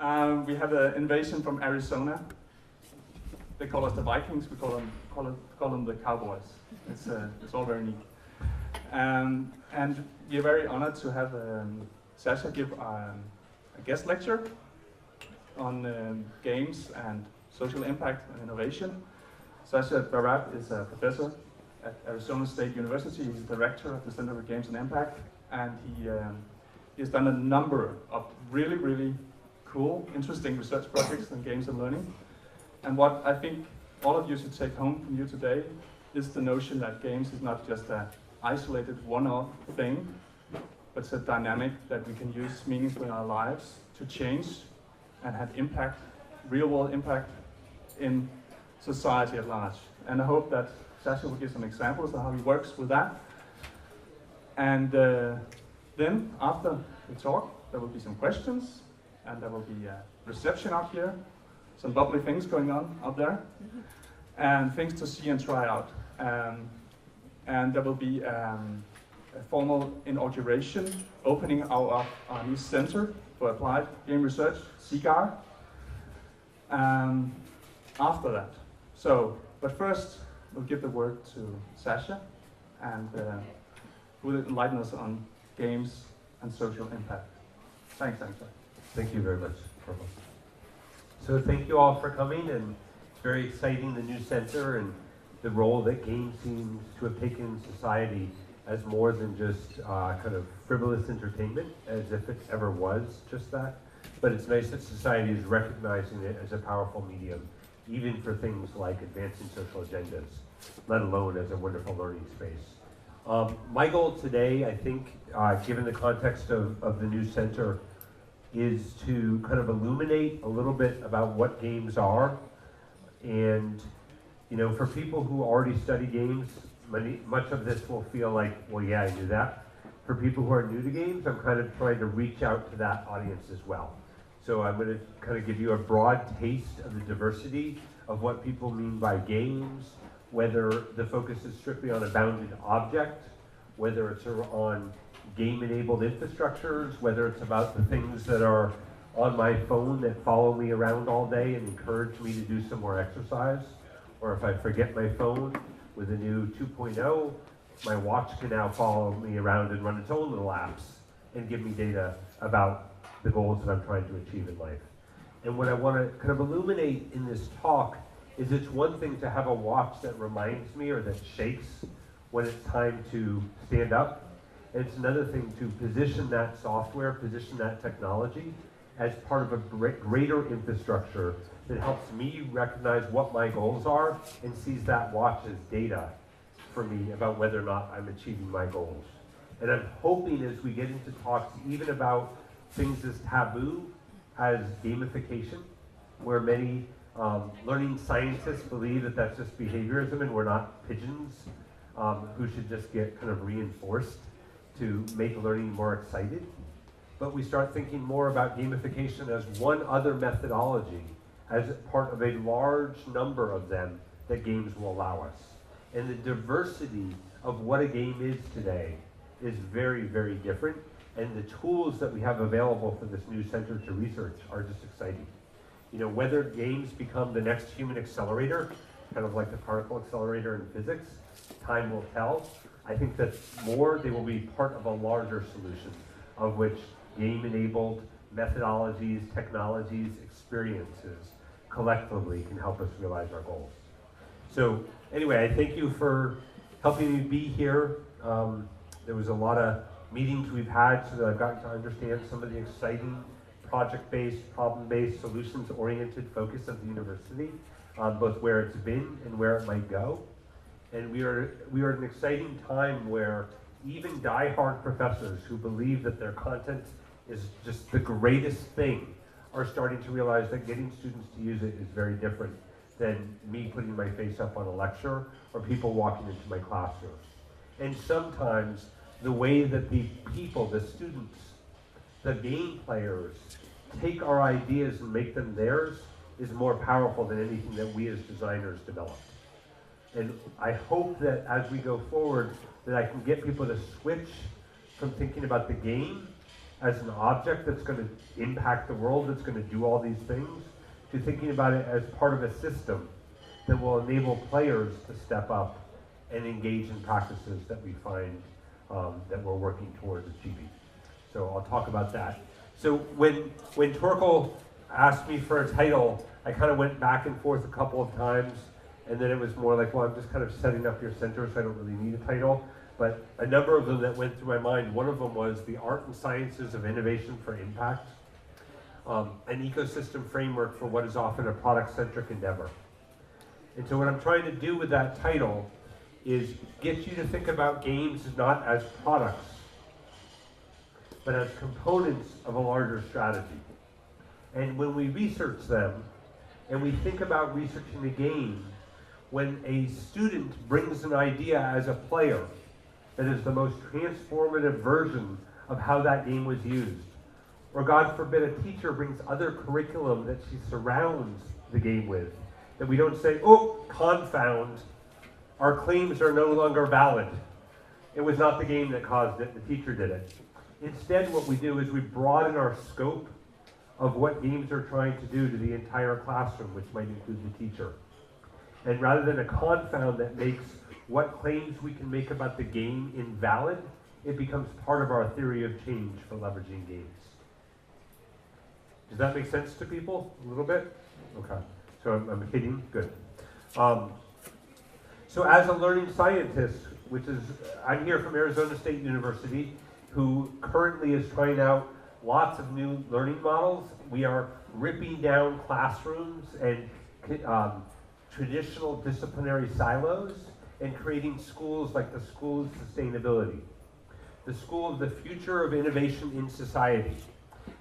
We have an invasion from Arizona. They call us the Vikings. We call them the Cowboys. It's all very neat. And we're very honored to have Sasha give a guest lecture on games and social impact and innovation. Sasha Barab is a professor at Arizona State University. He's the director of the Center for Games and Impact, and he has done a number of really, really cool, interesting research projects on games and learning. And what I think all of you should take home from you today is the notion that games is not just an isolated one-off thing, but it's a dynamic that we can use meaningfully in our lives to change and have impact, real-world impact in society at large. And I hope that Sasha will give some examples of how he works with that. And then after the talk, there will be some questions, and there will be a reception out here, some bubbly things going on out there, and things to see and try out. And there will be a formal inauguration, opening our new Center for Applied Game Research, CEAGAR, after that. So, but first, we'll give the word to Sasha, and who will enlighten us on games and social impact. Thanks, Sasha. Thank you very much, Provost. So thank you all for coming, and it's very exciting, the new center and the role that games seems to have taken in society as more than just kind of frivolous entertainment, as if it ever was just that. But it's nice that society is recognizing it as a powerful medium, even for things like advancing social agendas, let alone as a wonderful learning space. My goal today, I think, given the context of the new center, is to kind of illuminate a little bit about what games are. And, you know, for people who already study games, much of this will feel like, well, yeah, I knew that. For people who are new to games, I'm kind of trying to reach out to that audience as well. So I'm going to kind of give you a broad taste of the diversity of what people mean by games, whether the focus is strictly on a bounded object, whether it's on game-enabled infrastructures, whether it's about the things that are on my phone that follow me around all day and encourage me to do some more exercise, or if I forget my phone with the new 2.0, my watch can now follow me around and run its own little apps and give me data about the goals that I'm trying to achieve in life. And what I want to kind of illuminate in this talk is it's one thing to have a watch that reminds me or that shakes when it's time to stand up. And it's another thing to position that software, position that technology as part of a greater infrastructure that helps me recognize what my goals are and sees that watch as data for me about whether or not I'm achieving my goals. And I'm hoping as we get into talks even about things as taboo as gamification, where many learning scientists believe that that's just behaviorism and we're not pigeons who should just get kind of reinforced to make learning more excited. But we start thinking more about gamification as one other methodology, as part of a large number of them that games will allow us. And the diversity of what a game is today is very, very different. And the tools that we have available for this new center to research are just exciting. You know, whether games become the next human accelerator, kind of like the particle accelerator in physics, time will tell. I think that more they will be part of a larger solution of which game-enabled methodologies, technologies, experiences collectively can help us realize our goals. So anyway, I thank you for helping me be here. There was a lot of meetings we've had so that I've gotten to understand some of the exciting project-based, problem-based, solutions-oriented focus of the university, both where it's been and where it might go. And we are at an exciting time where even die-hard professors who believe that their content is just the greatest thing are starting to realize that getting students to use it is very different than me putting my face up on a lecture or people walking into my classroom. And sometimes the way that the people, the students, the game players, take our ideas and make them theirs is more powerful than anything that we as designers developed. And I hope that as we go forward, that I can get people to switch from thinking about the game as an object that's going to impact the world, that's going to do all these things, to thinking about it as part of a system that will enable players to step up and engage in practices that we find that we're working towards achieving. So I'll talk about that. So when Torkel asked me for a title, I kind of went back and forth a couple of times, and then it was more like, well, I'm just kind of setting up your center, so I don't really need a title. But a number of them that went through my mind, one of them was the Art and Sciences of Innovation for Impact, an ecosystem framework for what is often a product-centric endeavor. And so what I'm trying to do with that title is get you to think about games not as products, but as components of a larger strategy. And when we research them, and we think about researching the game, when a student brings an idea as a player that is the most transformative version of how that game was used, or God forbid a teacher brings other curriculum that she surrounds the game with, that we don't say, oh, confound, our claims are no longer valid. It was not the game that caused it, the teacher did it. Instead, what we do is we broaden our scope of what games are trying to do to the entire classroom, which might include the teacher. And rather than a confound that makes what claims we can make about the game invalid, it becomes part of our theory of change for leveraging games. Does that make sense to people a little bit? Okay, so I'm hitting, good. So as a learning scientist, I'm here from Arizona State University, who currently is trying out lots of new learning models. We are ripping down classrooms and traditional disciplinary silos and creating schools like the School of Sustainability, the School of the Future of Innovation in Society.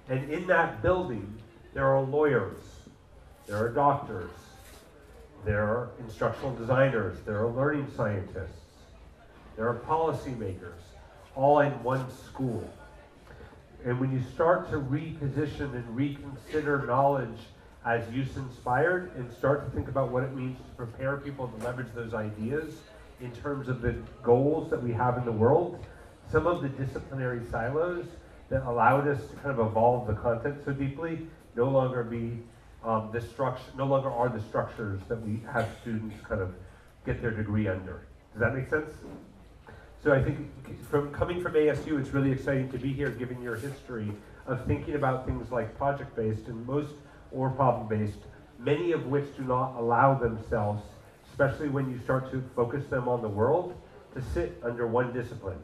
And in that building, there are lawyers, there are doctors, there are instructional designers, there are learning scientists, there are policymakers, all in one school. And when you start to reposition and reconsider knowledge as use-inspired and start to think about what it means to prepare people to leverage those ideas in terms of the goals that we have in the world, some of the disciplinary silos that allowed us to kind of evolve the content so deeply no longer are the structures that we have students kind of get their degree under. Does that make sense? So I think coming from ASU, it's really exciting to be here given your history of thinking about things like project-based or problem-based, many of which do not allow themselves, especially when you start to focus them on the world, to sit under one discipline.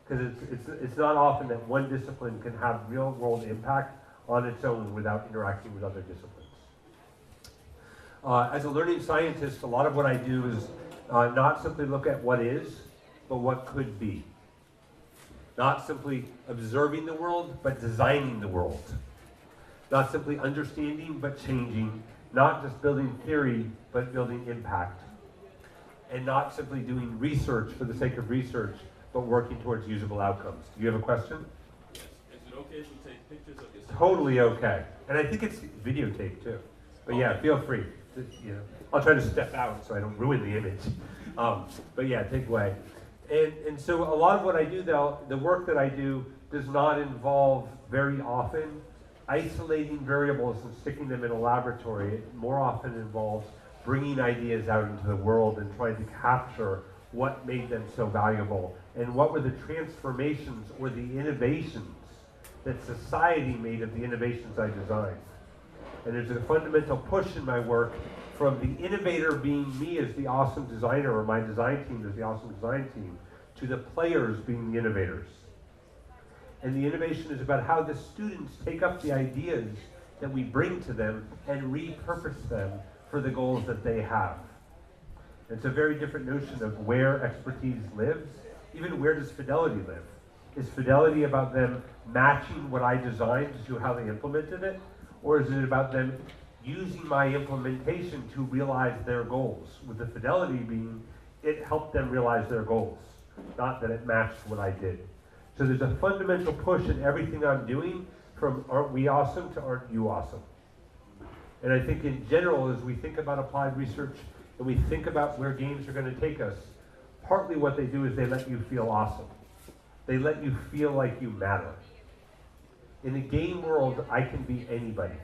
Because it's not often that one discipline can have real-world impact on its own without interacting with other disciplines. As a learning scientist, a lot of what I do is not simply look at what is, but what could be. Not simply observing the world, but designing the world. Not simply understanding, but changing. Not just building theory, but building impact. And not simply doing research for the sake of research, but working towards usable outcomes. Do you have a question? Yes. Is it okay to take pictures of yourself? Totally okay. And I think it's videotaped too. But okay. Yeah, feel free. I'll try to step out so I don't ruin the image. But yeah, take away. And so a lot of what I do, though, the work that I do does not involve very often isolating variables and sticking them in a laboratory. It more often involves bringing ideas out into the world and trying to capture what made them so valuable and what were the transformations or the innovations that society made of the innovations I designed. And there's a fundamental push in my work from the innovator being me as the awesome designer, or my design team as the awesome design team, to the players being the innovators. And the innovation is about how the students take up the ideas that we bring to them and repurpose them for the goals that they have. It's a very different notion of where expertise lives. Even where does fidelity live? Is fidelity about them matching what I designed to how they implemented it? Or is it about them using my implementation to realize their goals? With the fidelity being, it helped them realize their goals, not that it matched what I did. So there's a fundamental push in everything I'm doing from aren't we awesome to aren't you awesome? And I think in general, as we think about applied research and we think about where games are going to take us, partly what they do is they let you feel awesome. They let you feel like you matter. In the game world, I can be anybody,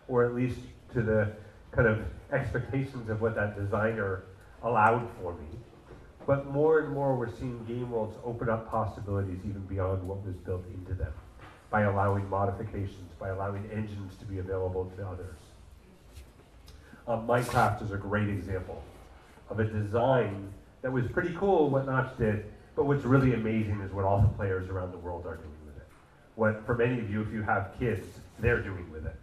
or at least to the kind of expectations of what that designer allowed for me. But more and more, we're seeing game worlds open up possibilities even beyond what was built into them, by allowing modifications, by allowing engines to be available to others. Minecraft is a great example of a design that was pretty cool, what Notch did, but what's really amazing is what all the players around the world are doing with it. What, for many of you, if you have kids, they're doing with it.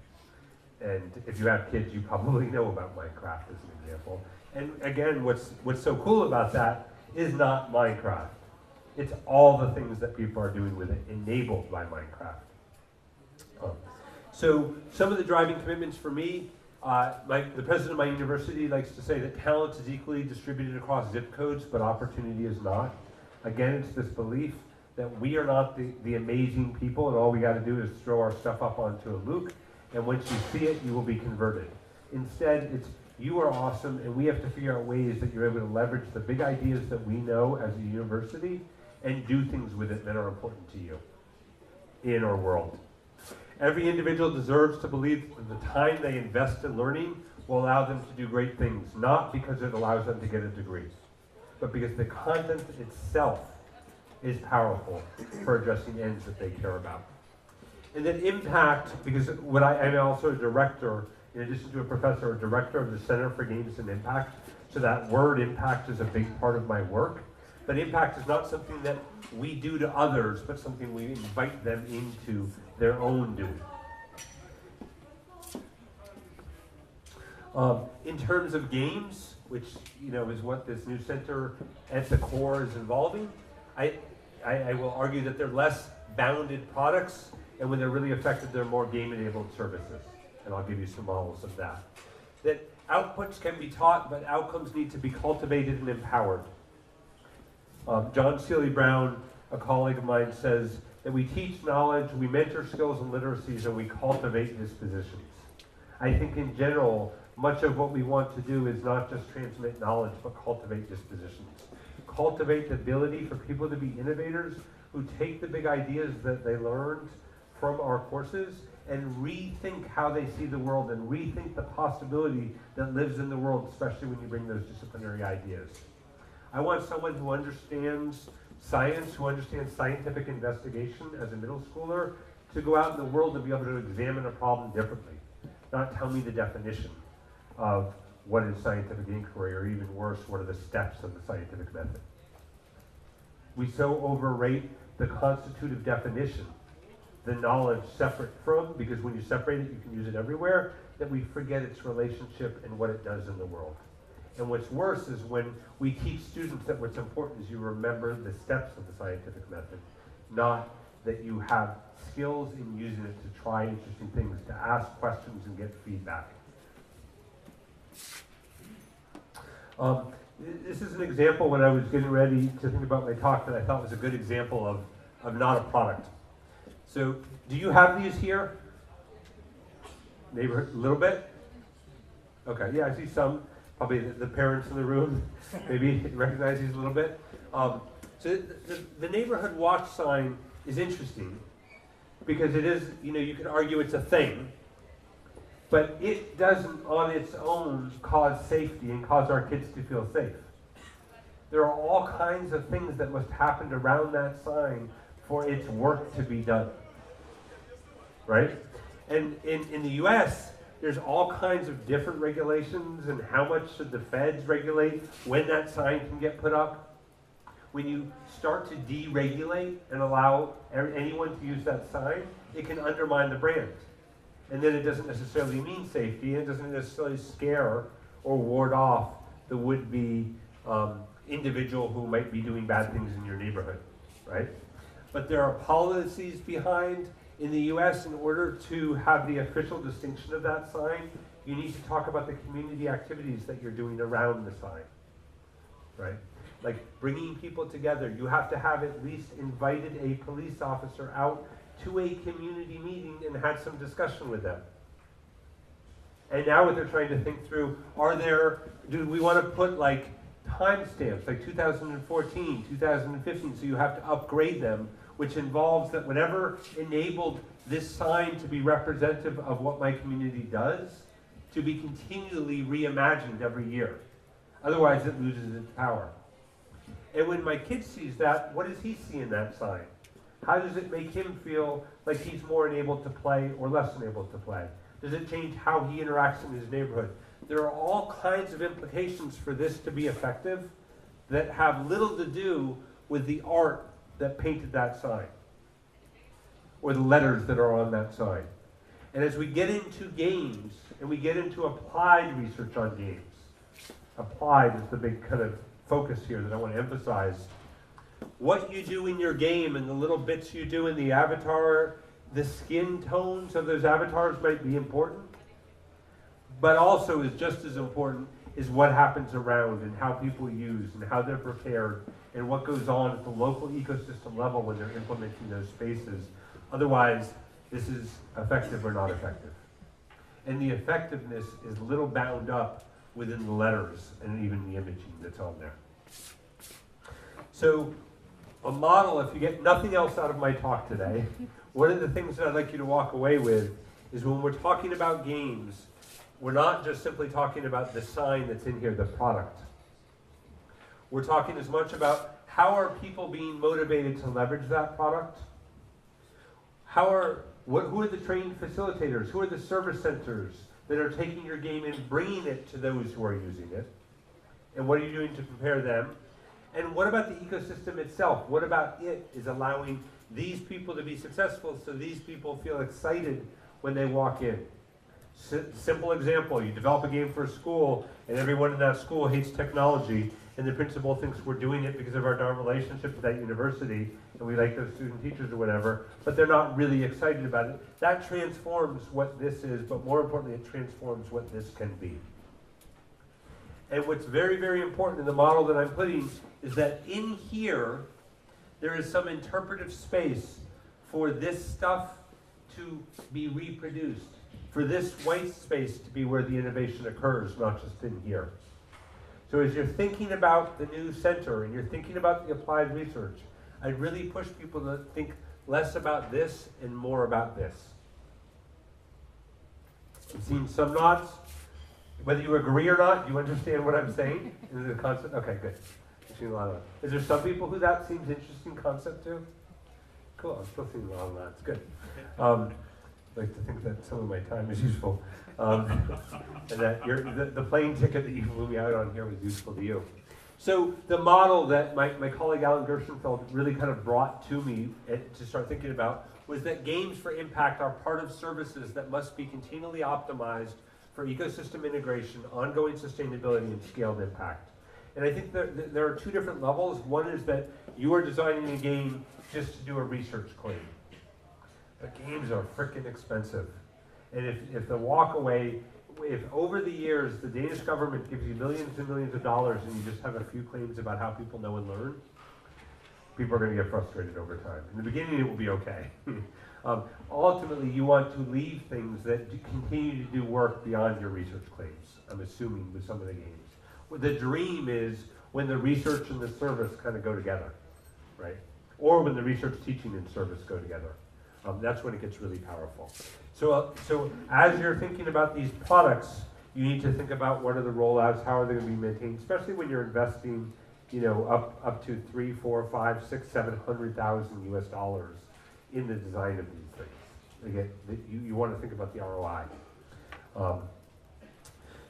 And if you have kids, you probably know about Minecraft as an example. And again, what's so cool about that is not Minecraft. It's all the things that people are doing with it, enabled by Minecraft. So some of the driving commitments for me, the president of my university likes to say that talent is equally distributed across zip codes, but opportunity is not. Again, it's this belief that we are not the amazing people, and all we got to do is throw our stuff up onto a MOOC, and once you see it, you will be converted. Instead, it's you are awesome, and we have to figure out ways that you're able to leverage the big ideas that we know as a university and do things with it that are important to you in our world. Every individual deserves to believe that the time they invest in learning will allow them to do great things, not because it allows them to get a degree, but because the content itself is powerful for addressing ends that they care about. And then impact, because I'm also a director, in addition to a professor, a director of the Center for Games and Impact, so that word impact is a big part of my work. But impact is not something that we do to others, but something we invite them into their own doing. In terms of games, which is what this new center at the core is involving, I will argue that they're less bounded products, and when they're really effective, they're more game-enabled services. And I'll give you some models of that. That outputs can be taught, but outcomes need to be cultivated and empowered. John Seely Brown, a colleague of mine, says that we teach knowledge, we mentor skills and literacies, and we cultivate dispositions. I think in general, much of what we want to do is not just transmit knowledge, but cultivate dispositions. Cultivate the ability for people to be innovators who take the big ideas that they learned from our courses and rethink how they see the world and rethink the possibility that lives in the world, especially when you bring those disciplinary ideas. I want someone who understands science, who understands scientific investigation as a middle schooler, to go out in the world and be able to examine a problem differently, not tell me the definition of what is scientific inquiry, or even worse, what are the steps of the scientific method. We so overrate the constitutive definition, the knowledge separate from, because when you separate it, you can use it everywhere, that we forget its relationship and what it does in the world. And what's worse is when we teach students that what's important is you remember the steps of the scientific method, not that you have skills in using it to try interesting things, to ask questions and get feedback. This is an example when I was getting ready to think about my talk that I thought was a good example of not a product. So, do you have these here? Neighborhood, a little bit? Okay, yeah, I see some. Probably the parents in the room maybe recognize these a little bit. So the neighborhood watch sign is interesting because it is, you can argue it's a thing, but it doesn't on its own cause safety and cause our kids to feel safe. There are all kinds of things that must happen around that sign for its work to be done, right? And in the US, there's all kinds of different regulations and how much should the feds regulate when that sign can get put up. When you start to deregulate and allow anyone to use that sign, it can undermine the brand. And then it doesn't necessarily mean safety, it doesn't necessarily scare or ward off the would-be individual who might be doing bad things in your neighborhood, right? But there are policies behind. In the US, in order to have the official distinction of that sign, you need to talk about the community activities that you're doing around the sign, right? Like bringing people together. You have to have at least invited a police officer out to a community meeting and had some discussion with them. And now what they're trying to think through, do we want to put like timestamps, like 2014, 2015, so you have to upgrade them, which involves that whatever enabled this sign to be representative of what my community does, to be continually reimagined every year. Otherwise, it loses its power. And when my kid sees that, what does he see in that sign? How does it make him feel like he's more enabled to play or less enabled to play? Does it change how he interacts in his neighborhood? There are all kinds of implications for this to be effective that have little to do with the art that painted that sign or the letters that are on that sign. And as we get into games and we get into applied research on games, applied is the big kind of focus here that I want to emphasize. What you do in your game and the little bits you do in the avatar, the skin tones of those avatars might be important, but also is just as important is what happens around and how people use and how they're prepared and what goes on at the local ecosystem level when they're implementing those spaces. Otherwise, this is effective or not effective. And the effectiveness is little bound up within the letters and even the imaging that's on there. So a model, if you get nothing else out of my talk today, one of the things that I'd like you to walk away with is when we're talking about games, we're not just simply talking about the sign that's in here, the product. We're talking as much about how are people being motivated to leverage that product? Who are the trained facilitators? Who are the service centers that are taking your game and bringing it to those who are using it? And what are you doing to prepare them? And what about the ecosystem itself? What about it is allowing these people to be successful so these people feel excited when they walk in? Simple example, you develop a game for a school and everyone in that school hates technology and the principal thinks we're doing it because of our darn relationship with that university and we like those student teachers or whatever, but they're not really excited about it. That transforms what this is, but more importantly, it transforms what this can be. And what's very, very important in the model that I'm putting is that in here, there is some interpretive space for this stuff to be reproduced, for this white space to be where the innovation occurs, not just in here. So as you're thinking about the new center and you're thinking about the applied research, I'd really push people to think less about this and more about this. I've seen some nods. Whether you agree or not, you understand what I'm saying? Is it a concept? Okay, good. I've seen a lot of that. Is there some people who that seems interesting concept to? Cool, I'm still seeing a lot of that. It's good. I like to think that some of my time is useful. And that the plane ticket that you flew me out on here was useful to you. So the model that my colleague Alan Gershenfeld really kind of brought to me to start thinking about was that games for impact are part of services that must be continually optimized for ecosystem integration, ongoing sustainability, and scaled impact. And I think there are two different levels. One is that you are designing a game just to do a research claim. But games are freaking expensive. And if the walk away, if over the years the Danish government gives you millions and millions of dollars and you just have a few claims about how people know and learn, people are going to get frustrated over time. In the beginning, it will be okay. Ultimately, you want to leave things that continue to do work beyond your research claims, I'm assuming, with some of the games. The dream is when the research and the service kind of go together, right? Or when the research, teaching, and service go together. That's when it gets really powerful. So as you're thinking about these products, you need to think about what are the rollouts, how are they going to be maintained, especially when you're investing, up to $300,000, $400,000, $500,000, $600,000, $700,000 US dollars in the design of these things. Again, you want to think about the ROI.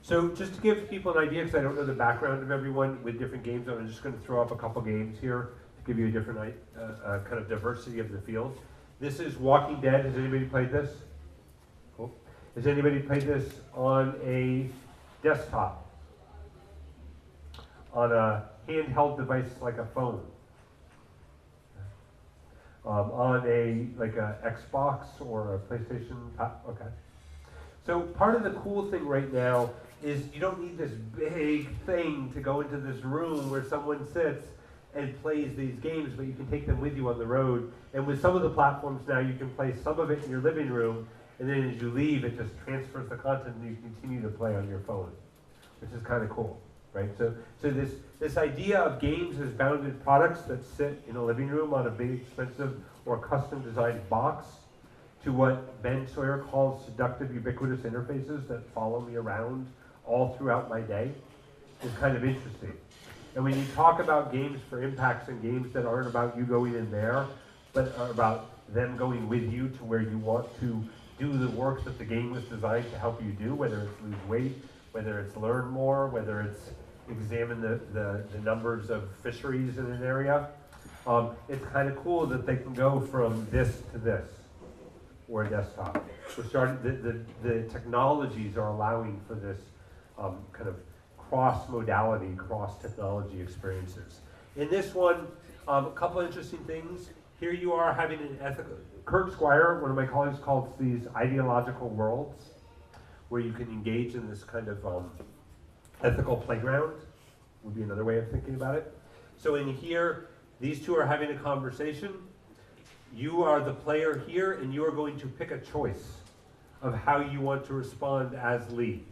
So just to give people an idea, because I don't know the background of everyone with different games, I'm just going to throw up a couple games here to give you a different kind of diversity of the field. This is Walking Dead. Has anybody played this? Cool. Has anybody played this on a desktop? On a handheld device like a phone? On a Xbox or a PlayStation? Okay. So part of the cool thing right now is you don't need this big thing to go into this room where someone sits and plays these games, but you can take them with you on the road. And with some of the platforms now, you can play some of it in your living room, and then as you leave, it just transfers the content and you continue to play on your phone, which is kind of cool, right? So this idea of games as bounded products that sit in a living room on a big, expensive or custom designed box to what Ben Sawyer calls seductive ubiquitous interfaces that follow me around all throughout my day is kind of interesting. And when you talk about games for impacts and games that aren't about you going in there, but are about them going with you to where you want to do the work that the game was designed to help you do, whether it's lose weight, whether it's learn more, whether it's examine the numbers of fisheries in an area, it's kind of cool that they can go from this to this, or a desktop. We're starting, the technologies are allowing for this kind of cross-modality, cross-technology experiences. In this one, a couple interesting things. Here you are having an ethical, Kurt Squire, one of my colleagues, calls these ideological worlds, where you can engage in this kind of ethical playground, would be another way of thinking about it. So in here, these two are having a conversation. You are the player here, and you are going to pick a choice of how you want to respond as lead.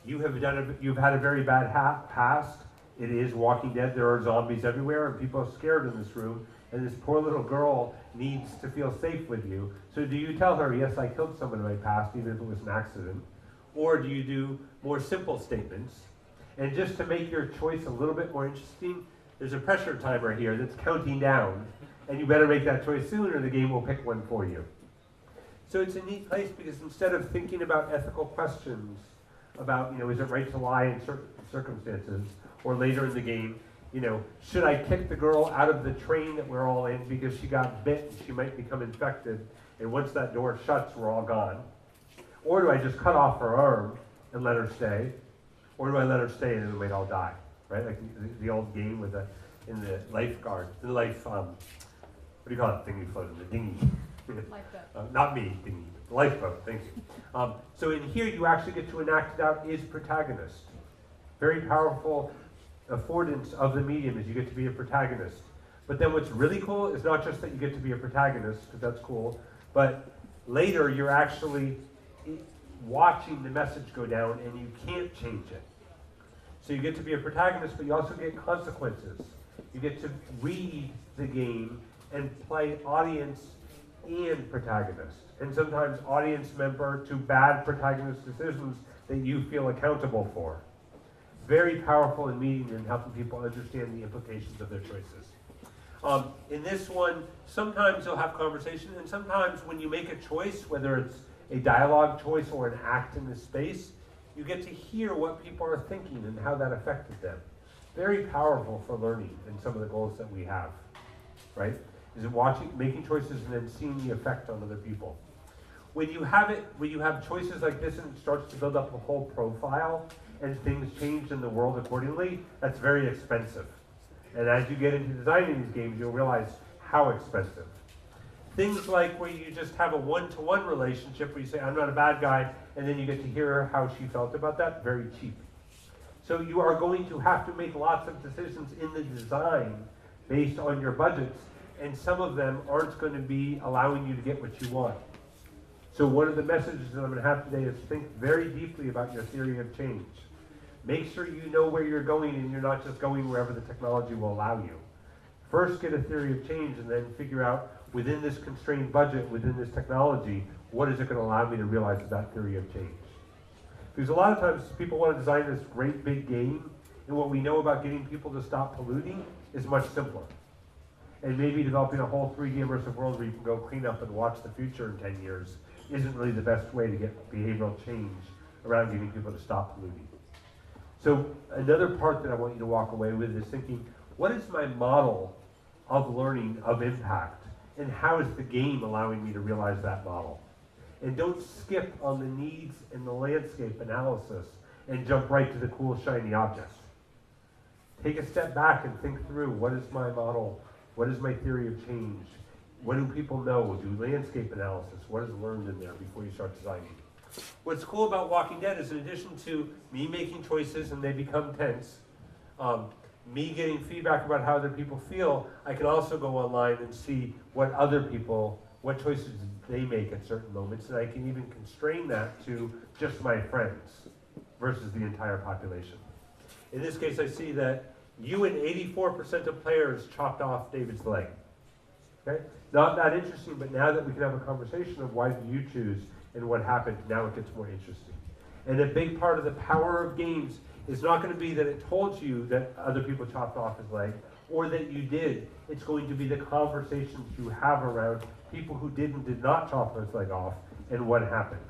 You've had a very bad past. It is Walking Dead. There are zombies everywhere, and people are scared in this room. And this poor little girl needs to feel safe with you. So do you tell her, yes, I killed someone in my past, even if it was an accident? Or do you do more simple statements? And just to make your choice a little bit more interesting, there's a pressure timer here that's counting down. And you better make that choice soon, or the game will pick one for you. So it's a neat place because instead of thinking about ethical questions, about, is it right to lie in certain circumstances, or later in the game, should I kick the girl out of the train that we're all in because she got bit and she might become infected, and once that door shuts, we're all gone? Or do I just cut off her arm and let her stay? Or do I let her stay and then we might all die, right? Like the old game with in the lifeguard, what do you call it, thing you float in, the dinghy? Lifeboat. Not me, dinghy, lifeboat, thank you. So in here you actually get to enact it out is protagonist. Very powerful affordance of the medium is you get to be a protagonist. But then what's really cool is not just that you get to be a protagonist, because that's cool, but later you're actually watching the message go down and you can't change it. So you get to be a protagonist, but you also get consequences. You get to read the game and play audience and protagonist. And sometimes audience member to bad protagonist decisions that you feel accountable for. Very powerful in meeting and helping people understand the implications of their choices. In this one, sometimes you'll have conversation, and sometimes when you make a choice, whether it's a dialogue choice or an act in the space, you get to hear what people are thinking and how that affected them. Very powerful for learning and some of the goals that we have, right? Is it making choices and then seeing the effect on other people. When you have choices like this and it starts to build up a whole profile and things change in the world accordingly, that's very expensive. And as you get into designing these games, you'll realize how expensive. Things like where you just have a one-to-one relationship where you say, I'm not a bad guy, and then you get to hear how she felt about that, very cheap. So you are going to have to make lots of decisions in the design based on your budgets, and some of them aren't going to be allowing you to get what you want. So one of the messages that I'm going to have today is think very deeply about your theory of change. Make sure you know where you're going and you're not just going wherever the technology will allow you. First get a theory of change and then figure out within this constrained budget, within this technology, what is it going to allow me to realize that theory of change? Because a lot of times people want to design this great big game, and what we know about getting people to stop polluting is much simpler. And maybe developing a whole 3D immersive world where you can go clean up and watch the future in 10 years isn't really the best way to get behavioral change around getting people to stop polluting. So another part that I want you to walk away with is thinking, what is my model of learning of impact? And how is the game allowing me to realize that model? And don't skip on the needs and the landscape analysis and jump right to the cool shiny objects. Take a step back and think through, what is my model? What is my theory of change? What do people know? Do landscape analysis. What is learned in there before you start designing? What's cool about Walking Dead is in addition to me making choices and they become tense, me getting feedback about how other people feel, I can also go online and see what choices they make at certain moments, and I can even constrain that to just my friends versus the entire population. In this case, I see that you and 84% of players chopped off David's leg. Okay? Not that interesting, but now that we can have a conversation of why do you choose and what happened, now it gets more interesting. And a big part of the power of games is not going to be that it told you that other people chopped off his leg, or that you did. It's going to be the conversations you have around people who did not chop his leg off, and what happened.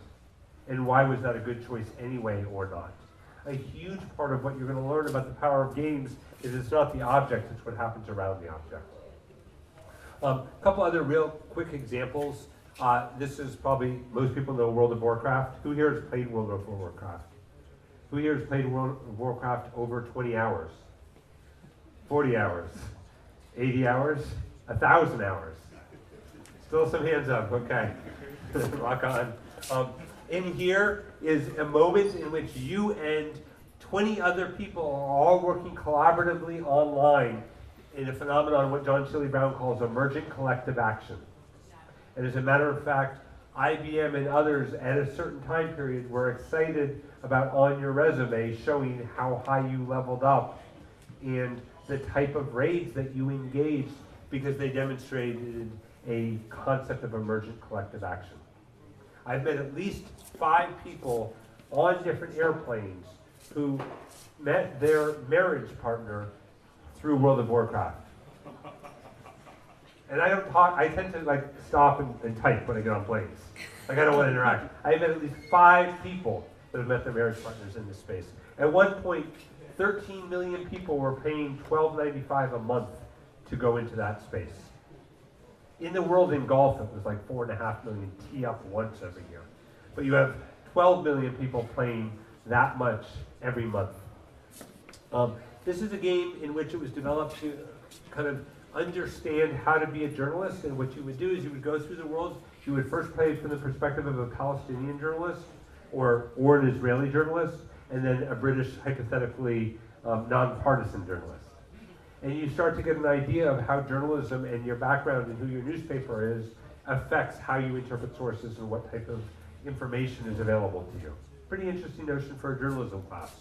And why was that a good choice anyway, or not. A huge part of what you're going to learn about the power of games is it's not the object, it's what happens around the object. A couple other real quick examples. This is probably, most people know World of Warcraft. Who here has played World of Warcraft? Who here has played World of Warcraft over 20 hours? 40 hours? 80 hours? 1,000 hours? Still some hands up, okay. Rock on. In here is a moment in which you and 20 other people are all working collaboratively online in a phenomenon what John Shirley Brown calls emergent collective action. And as a matter of fact, IBM and others at a certain time period were excited about on your resume showing how high you leveled up and the type of raids that you engaged because they demonstrated a concept of emergent collective action. I've met at least 5 people on different airplanes who met their marriage partner through World of Warcraft. And I don't talk, I tend to like stop and type when I get on planes. Like I don't want to interact. I've met at least 5 people that have met their marriage partners in this space. At one point, 13 million people were paying $12.95 a month to go into that space. In the world in golf, it was like 4.5 million tee up once every year. But you have 12 million people playing that much every month. This is a game in which it was developed to kind of understand how to be a journalist, and what you would do is you would go through the world, you would first play from the perspective of a Palestinian journalist or an Israeli journalist, and then a British, hypothetically, nonpartisan journalist. And you start to get an idea of how journalism and your background and who your newspaper is affects how you interpret sources and what type of information is available to you. Pretty interesting notion for a journalism class.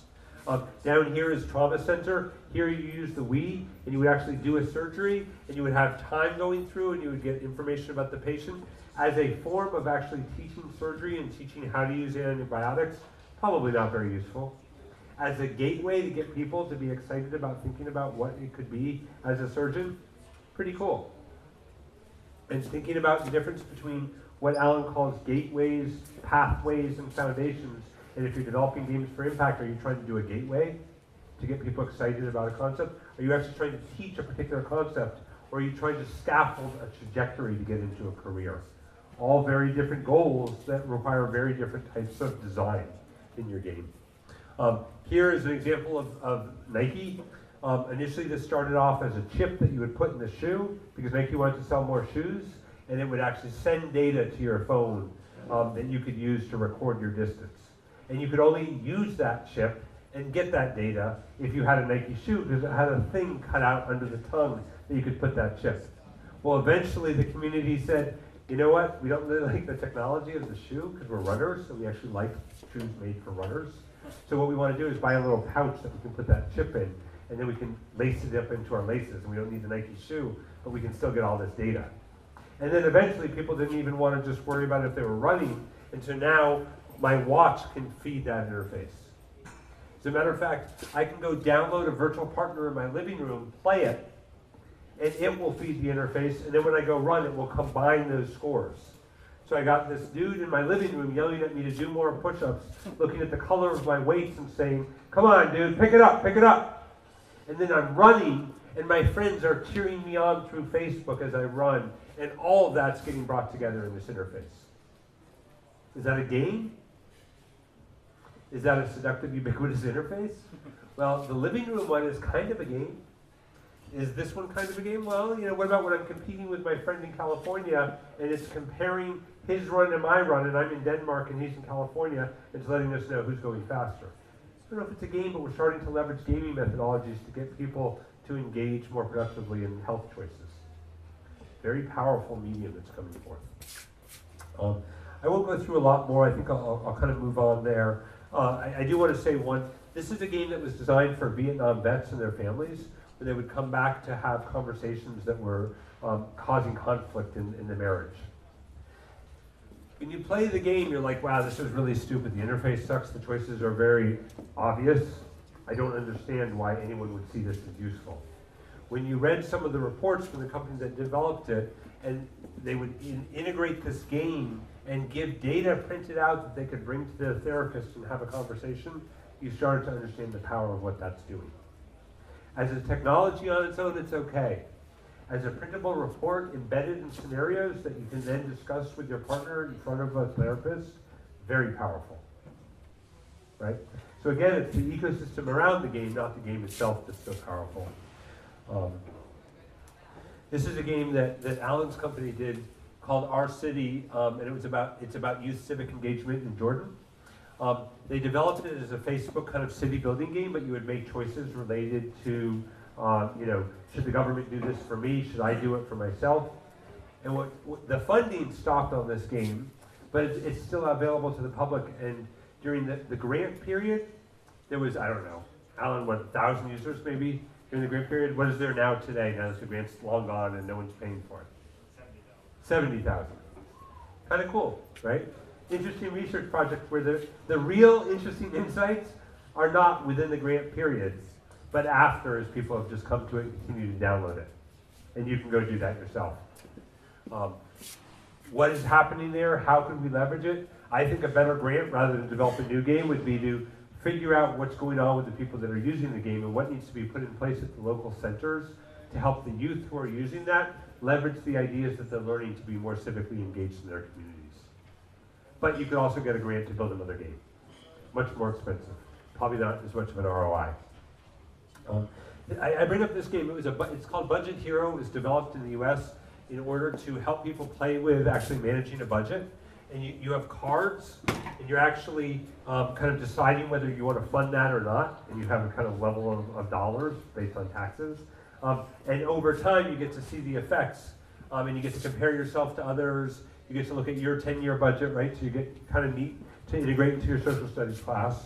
Down here is Trauma Center. Here you use the we, and you would actually do a surgery, and you would have time going through, and you would get information about the patient. As a form of actually teaching surgery and teaching how to use antibiotics, probably not very useful. As a gateway to get people to be excited about thinking about what it could be as a surgeon, pretty cool. And thinking about the difference between what Alan calls gateways, pathways, and foundations. And if you're developing games for impact, are you trying to do a gateway to get people excited about a concept? Are you actually trying to teach a particular concept? Or are you trying to scaffold a trajectory to get into a career? All very different goals that require very different types of design in your game. Here is an example of Nike. Initially this started off as a chip that you would put in the shoe because Nike wanted to sell more shoes, and it would actually send data to your phone that you could use to record your distance. And you could only use that chip and get that data if you had a Nike shoe because it had a thing cut out under the tongue that you could put that chip. Well, eventually the community said, you know what, we don't really like the technology of the shoe because we're runners, and we actually like shoes made for runners. So what we want to do is buy a little pouch that we can put that chip in, and then we can lace it up into our laces, and we don't need the Nike shoe, but we can still get all this data. And then eventually people didn't even want to just worry about if they were running, and so now my watch can feed that interface. As a matter of fact, I can go download a virtual partner in my living room, play it, and it will feed the interface, and then when I go run, it will combine those scores. So I got this dude in my living room yelling at me to do more push-ups, looking at the color of my weights and saying, come on, dude, pick it up, pick it up. And then I'm running, and my friends are cheering me on through Facebook as I run, and all of that's getting brought together in this interface. Is that a game? Is that a seductive, ubiquitous interface? Well, the living room one is kind of a game. Is this one kind of a game? Well, you know, what about when I'm competing with my friend in California and it's comparing his run and my run, and I'm in Denmark and he's in California, and it's letting us know who's going faster. I don't know if it's a game, but we're starting to leverage gaming methodologies to get people to engage more productively in health choices. Very powerful medium that's coming forth. I won't go through a lot more. I think I'll kind of move on there. I do want to say this is a game that was designed for Vietnam vets and their families. It but they would come back to have conversations that were causing conflict in the marriage. When you play the game, you're like, wow, this is really stupid. The interface sucks. The choices are very obvious. I don't understand why anyone would see this as useful. When you read some of the reports from the company that developed it, and they would integrate this game and give data printed out that they could bring to the therapist and have a conversation, you started to understand the power of what that's doing. As a technology on its own, it's okay. As a printable report embedded in scenarios that you can then discuss with your partner in front of a therapist, very powerful, right? So again, it's the ecosystem around the game, not the game itself, that's so powerful. This is a game that Alan's company did called Our City, and it's about youth civic engagement in Jordan. They developed it as a Facebook kind of city building game, but you would make choices related to, should the government do this for me? Should I do it for myself? And what the funding stopped on this game, but it's still available to the public. And during the grant period, there was, I don't know, Alan, 1,000 users maybe during the grant period? What is there now today, now that the grant's long gone and no one's paying for it? 70,000. Kind of cool, right? Interesting research project where the real interesting insights are not within the grant period, but after, as people have just come to it and continue to download it. And you can go do that yourself. What is happening there? How can we leverage it? I think a better grant, rather than develop a new game, would be to figure out what's going on with the people that are using the game and what needs to be put in place at the local centers to help the youth who are using that leverage the ideas that they're learning to be more civically engaged in their communities. But you could also get a grant to build another game. Much more expensive. Probably not as much of an ROI. I bring up this game. It's called Budget Hero. It was developed in the US in order to help people play with actually managing a budget. And you have cards, and you're actually kind of deciding whether you want to fund that or not. And you have a kind of level of dollars based on taxes. And over time, you get to see the effects. And you get to compare yourself to others. You get to look at your 10-year budget, right? So you get kind of neat to integrate into your social studies class.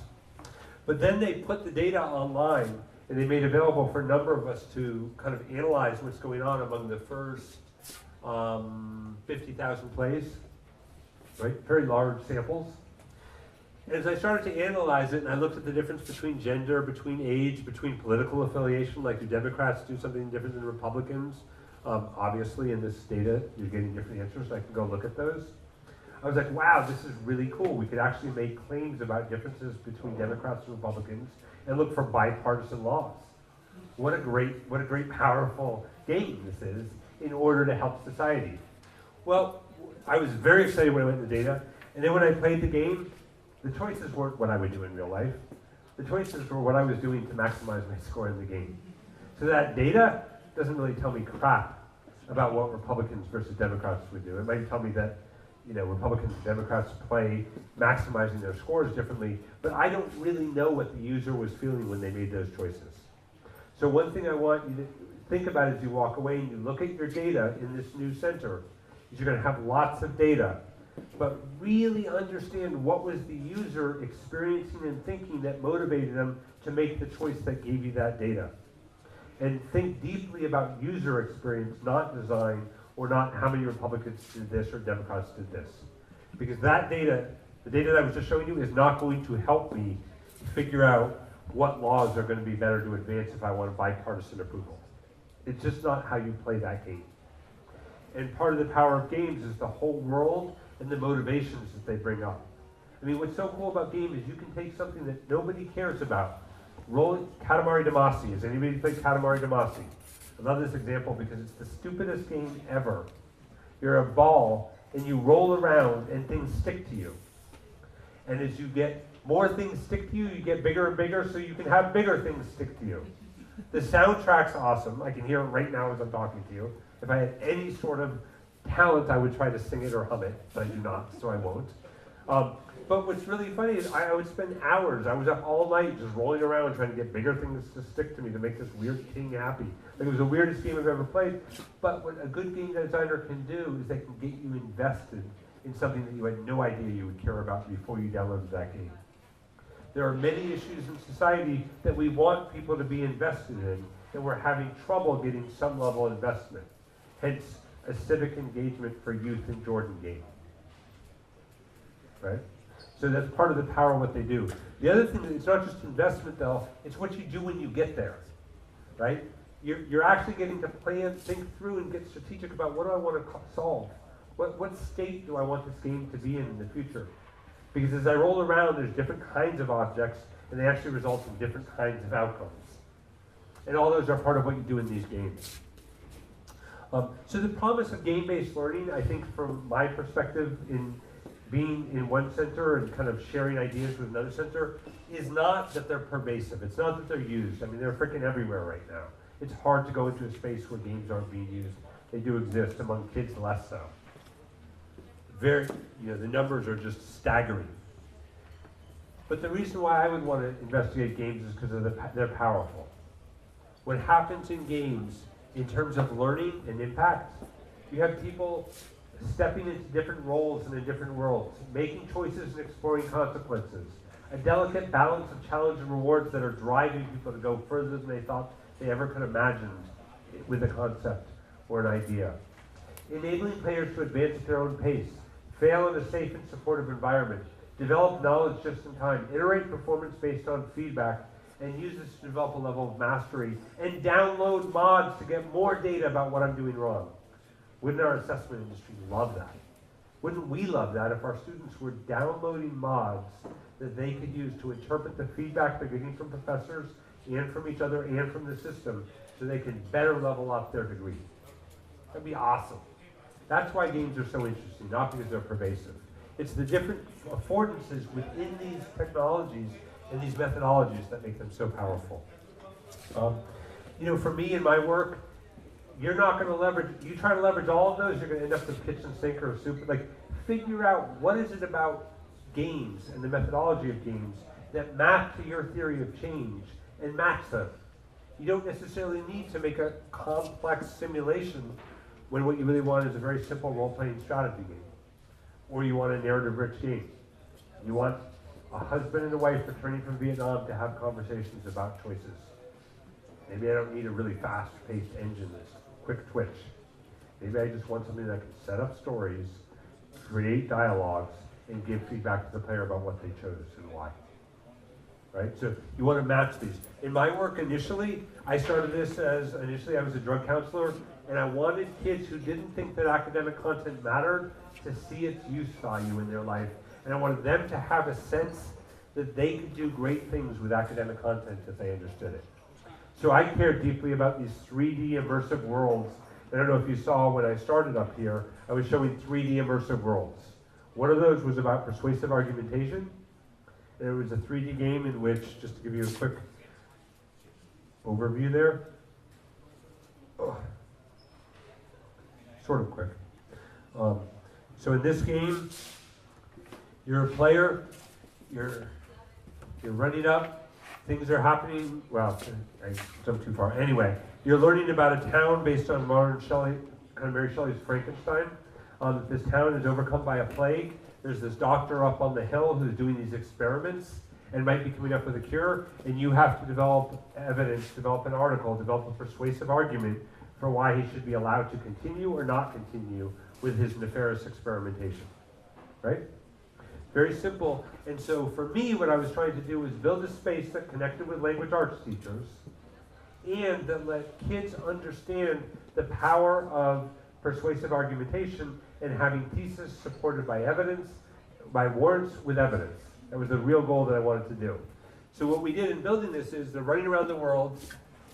But then they put the data online, and they made available for a number of us to kind of analyze what's going on among the first 50,000 plays, right? Very large samples. As I started to analyze it, and I looked at the difference between gender, between age, between political affiliation, like do Democrats do something different than Republicans? Obviously, in this data, you're getting different answers, so I can go look at those. I was like, wow, this is really cool. We could actually make claims about differences between Democrats and Republicans and look for bipartisan laws. What a great, powerful game this is in order to help society. Well, I was very excited when I went to the data, and then when I played the game, the choices weren't what I would do in real life. The choices were what I was doing to maximize my score in the game. So that data doesn't really tell me crap about what Republicans versus Democrats would do. It might tell me that Republicans and Democrats play maximizing their scores differently, but I don't really know what the user was feeling when they made those choices. So one thing I want you to think about as you walk away and you look at your data in this new center is you're going to have lots of data, but really understand what was the user experiencing and thinking that motivated them to make the choice that gave you that data. And think deeply about user experience, not design, or not how many Republicans did this or Democrats did this. Because that data, the data that I was just showing you, is not going to help me figure out what laws are going to be better to advance if I want bipartisan approval. It's just not how you play that game. And part of the power of games is the whole world and the motivations that they bring up. I mean, what's so cool about games is you can take something that nobody cares about. Katamari Damacy. Has anybody played Katamari Damacy? I love this example because it's the stupidest game ever. You're a ball and you roll around and things stick to you. And as you get more things stick to you, you get bigger and bigger so you can have bigger things stick to you. The soundtrack's awesome. I can hear it right now as I'm talking to you. If I had any sort of talent, I would try to sing it or hum it, but I do not, so I won't. But what's really funny is I would spend hours. I was up all night just rolling around trying to get bigger things to stick to me to make this weird king happy. Like, it was the weirdest game I've ever played. But what a good game designer can do is they can get you invested in something that you had no idea you would care about before you downloaded that game. There are many issues in society that we want people to be invested in, that we're having trouble getting some level of investment. Hence, a civic engagement for youth in Jordan game. Right? So that's part of the power of what they do. The other thing, it's not just investment though, it's what you do when you get there. Right? You're actually getting to plan, think through, and get strategic about what do I want to solve? What state do I want this game to be in the future? Because as I roll around, there's different kinds of objects, and they actually result in different kinds of outcomes. And all those are part of what you do in these games. So the promise of game-based learning, I think from my perspective in being in one center and kind of sharing ideas with another center, is not that they're pervasive. It's not that they're used. I mean, they're freaking everywhere right now. It's hard to go into a space where games aren't being used. They do exist, among kids less so. The numbers are just staggering. But the reason why I would want to investigate games is because they're powerful. What happens in games, in terms of learning and impact, you have people stepping into different roles in the different worlds, making choices and exploring consequences, a delicate balance of challenge and rewards that are driving people to go further than they thought they ever could imagine with a concept or an idea. Enabling players to advance at their own pace, fail in a safe and supportive environment, develop knowledge just in time, iterate performance based on feedback, and use this to develop a level of mastery, and download mods to get more data about what I'm doing wrong. Wouldn't our assessment industry love that? Wouldn't we love that if our students were downloading mods that they could use to interpret the feedback they're getting from professors and from each other and from the system so they can better level up their degree? That'd be awesome. That's why games are so interesting, not because they're pervasive. It's the different affordances within these technologies and these methodologies that make them so powerful. For me in my work, you're not going to leverage, you try to leverage all of those, you're going to end up with kitchen sink or soup. Figure out what is it about games and the methodology of games that map to your theory of change and match them. You don't necessarily need to make a complex simulation when what you really want is a very simple role-playing strategy game. Or you want a narrative-rich game. You want a husband and a wife returning from Vietnam to have conversations about choices. Maybe I don't need a really fast-paced engine that's quick twitch. Maybe I just want something that can set up stories, create dialogues, and give feedback to the player about what they chose and why. Right? So you want to match these. In my work initially, I started this as, I was a drug counselor, and I wanted kids who didn't think that academic content mattered to see its use value in their life. And I wanted them to have a sense that they could do great things with academic content if they understood it. So I cared deeply about these 3D immersive worlds. I don't know if you saw when I started up here, I was showing 3D immersive worlds. One of those was about persuasive argumentation. And it was a 3D game in which, just to give you a quick overview there, sort of quick. So in this game, you're a player, you're running up, things are happening, well, I jumped too far. Anyway, you're learning about a town based on modern Shelley, kind of Mary Shelley's Frankenstein. This town is overcome by a plague. There's this doctor up on the hill who's doing these experiments and might be coming up with a cure, and you have to develop evidence, develop an article, develop a persuasive argument for why he should be allowed to continue or not continue with his nefarious experimentation, right? Very simple. And so for me, what I was trying to do was build a space that connected with language arts teachers and that let kids understand the power of persuasive argumentation and having thesis supported by evidence, by warrants with evidence. That was the real goal that I wanted to do. So what we did in building this is they're running around the world,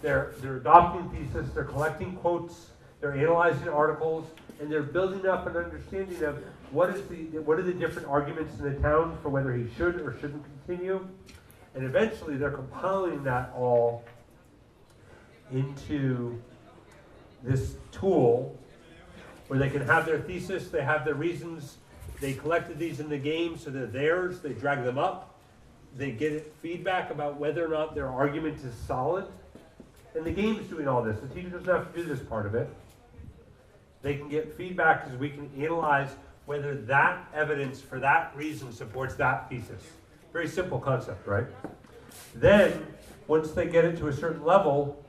they're adopting thesis, they're collecting quotes, they're analyzing articles, and they're building up an understanding of what are the different arguments in the town for whether he should or shouldn't continue. And eventually they're compiling that all into this tool where they can have their thesis, they have their reasons, they collected these in the game so they're theirs, they drag them up, they get feedback about whether or not their argument is solid. And the game's doing all this. The teacher doesn't have to do this part of it. They can get feedback because we can analyze whether that evidence for that reason supports that thesis. Very simple concept, right? Then, once they get it to a certain level,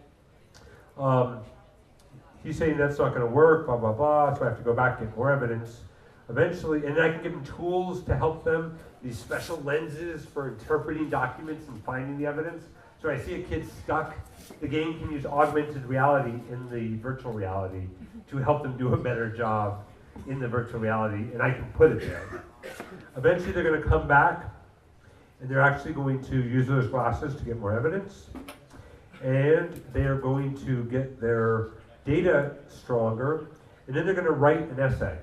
He's saying that's not going to work, blah, blah, blah, so I have to go back and get more evidence. Eventually, and I can give them tools to help them, these special lenses for interpreting documents and finding the evidence. So I see a kid stuck, the game can use augmented reality in the virtual reality to help them do a better job in the virtual reality, and I can put it there. Eventually they're going to come back, and they're actually going to use those glasses to get more evidence, and they are going to get their data stronger, and then they're going to write an essay.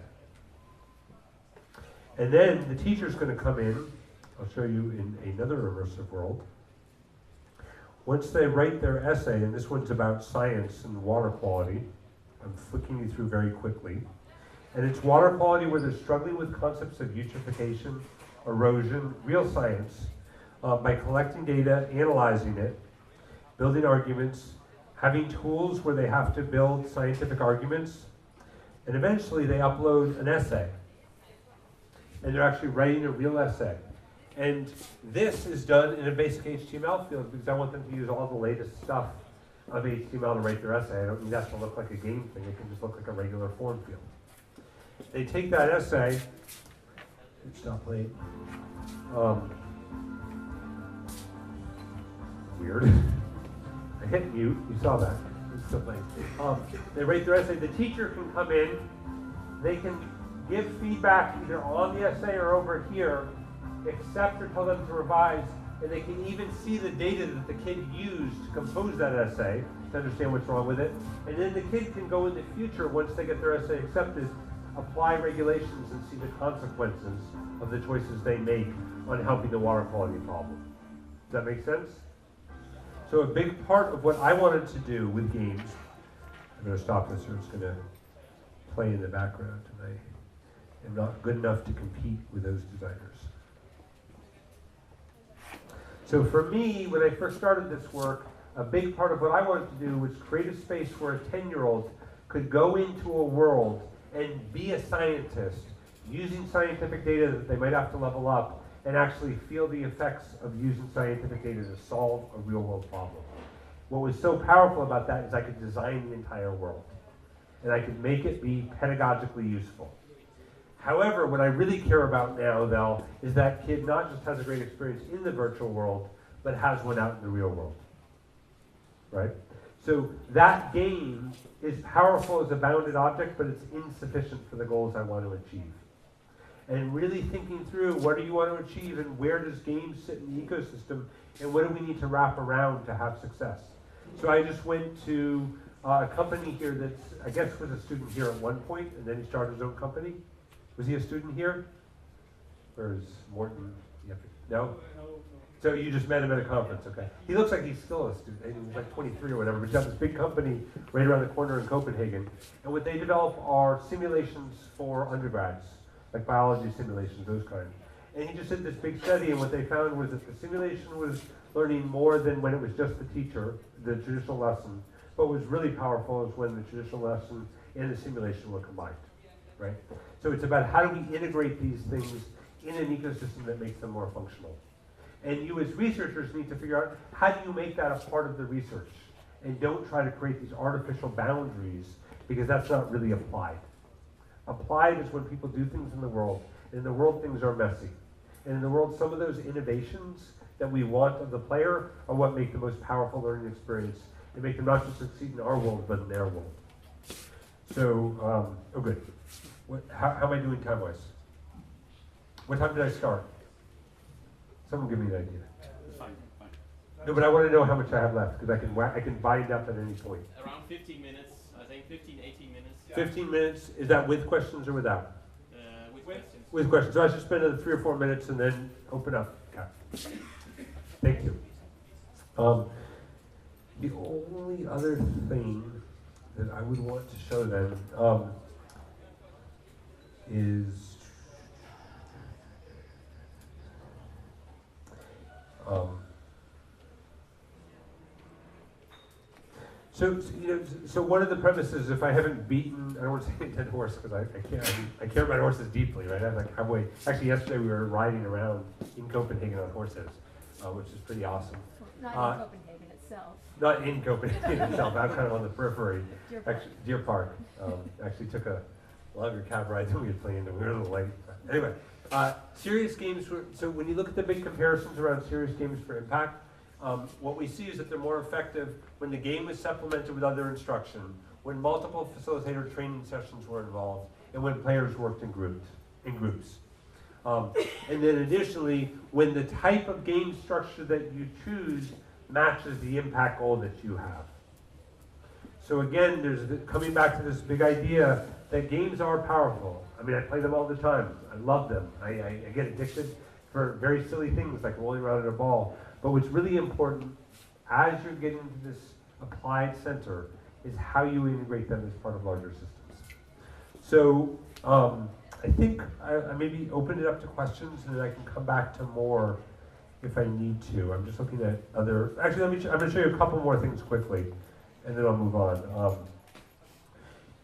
And then the teacher's going to come in, I'll show you in another immersive world. Once they write their essay, and this one's about science and water quality, I'm flicking you through very quickly. And it's water quality where they're struggling with concepts of eutrophication, erosion, real science, by collecting data, analyzing it, building arguments, having tools where they have to build scientific arguments, and eventually they upload an essay. And they're actually writing a real essay. And this is done in a basic HTML field because I want them to use all the latest stuff of HTML to write their essay. I don't need that to look like a game thing. It can just look like a regular form field. They take that essay, stop late. Weird. I hit mute, you saw that. It's still playing. They write their essay. The teacher can come in, they can give feedback either on the essay or over here, accept or tell them to revise, and they can even see the data that the kid used to compose that essay to understand what's wrong with it. And then the kid can go in the future, once they get their essay accepted, apply regulations and see the consequences of the choices they make on helping the water quality problem. Does that make sense? So a big part of what I wanted to do with games, I'm going to stop this or it's going to play in the background, and I am not good enough to compete with those designers. So for me, when I first started this work, a big part of what I wanted to do was create a space where a 10-year-old could go into a world and be a scientist using scientific data that they might have to level up and actually feel the effects of using scientific data to solve a real-world problem. What was so powerful about that is I could design the entire world, and I could make it be pedagogically useful. However, what I really care about now, though, is that kid not just has a great experience in the virtual world, but has one out in the real world, right? So that game is powerful as a bounded object, but it's insufficient for the goals I want to achieve. And really thinking through what do you want to achieve and where does games sit in the ecosystem and what do we need to wrap around to have success. So I just went to a company here that's, I guess was a student here at one point, and then he started his own company. Was he a student here? Or is Morton? No? So you just met him at a conference, okay. He looks like he's still a student. He was like 23 or whatever, but he's got this big company right around the corner in Copenhagen. And what they develop are simulations for undergrads, like biology simulations, those kinds. And he just did this big study, and what they found was that the simulation was learning more than when it was just the teacher, the traditional lesson. What was really powerful is when the traditional lesson and the simulation were combined, right? So it's about how do we integrate these things in an ecosystem that makes them more functional. And you as researchers need to figure out how do you make that a part of the research, and don't try to create these artificial boundaries, because that's not really applied. Applied is when people do things in the world, and in the world things are messy. And in the world, some of those innovations that we want of the player are what make the most powerful learning experience, and make them not just succeed in our world, but in their world. So, oh good. How am I doing time-wise? What time did I start? Someone give me an idea. Fine. No, but I want to know how much I have left, because I can bind up at any point. Around 15 minutes, I think 15, 18 minutes. 15 minutes, is that with questions or without? With questions. With questions. So I should spend another 3 or 4 minutes and then open up. Okay. Thank you. The only other thing that I would want to show them is so one of the premises, if I haven't beaten, I don't want to say a dead horse because I care about horses deeply, right? I'm like cowboy. Actually, yesterday we were riding around in Copenhagen on horses, which is pretty awesome. Not in Copenhagen, it's itself. Not in Copenhagen itself, I'm kind of on the periphery. Deer Park. Actually, Deer Park. Actually took a longer cab ride than we had planned, and we were a little late. Anyway, serious games, so when you look at the big comparisons around serious games for impact, what we see is that they're more effective when the game is supplemented with other instruction, when multiple facilitator training sessions were involved, and when players worked in groups. And then additionally, when the type of game structure that you choose matches the impact goal that you have. So again, coming back to this big idea that games are powerful. I mean, I play them all the time. I love them. I get addicted for very silly things like rolling around in a ball. But what's really important as you're getting to this applied center is how you integrate them as part of larger systems. So I think I maybe open it up to questions, and then I can come back to more if I need to. I'm just looking at other, actually I'm going to show you a couple more things quickly, and then I'll move on.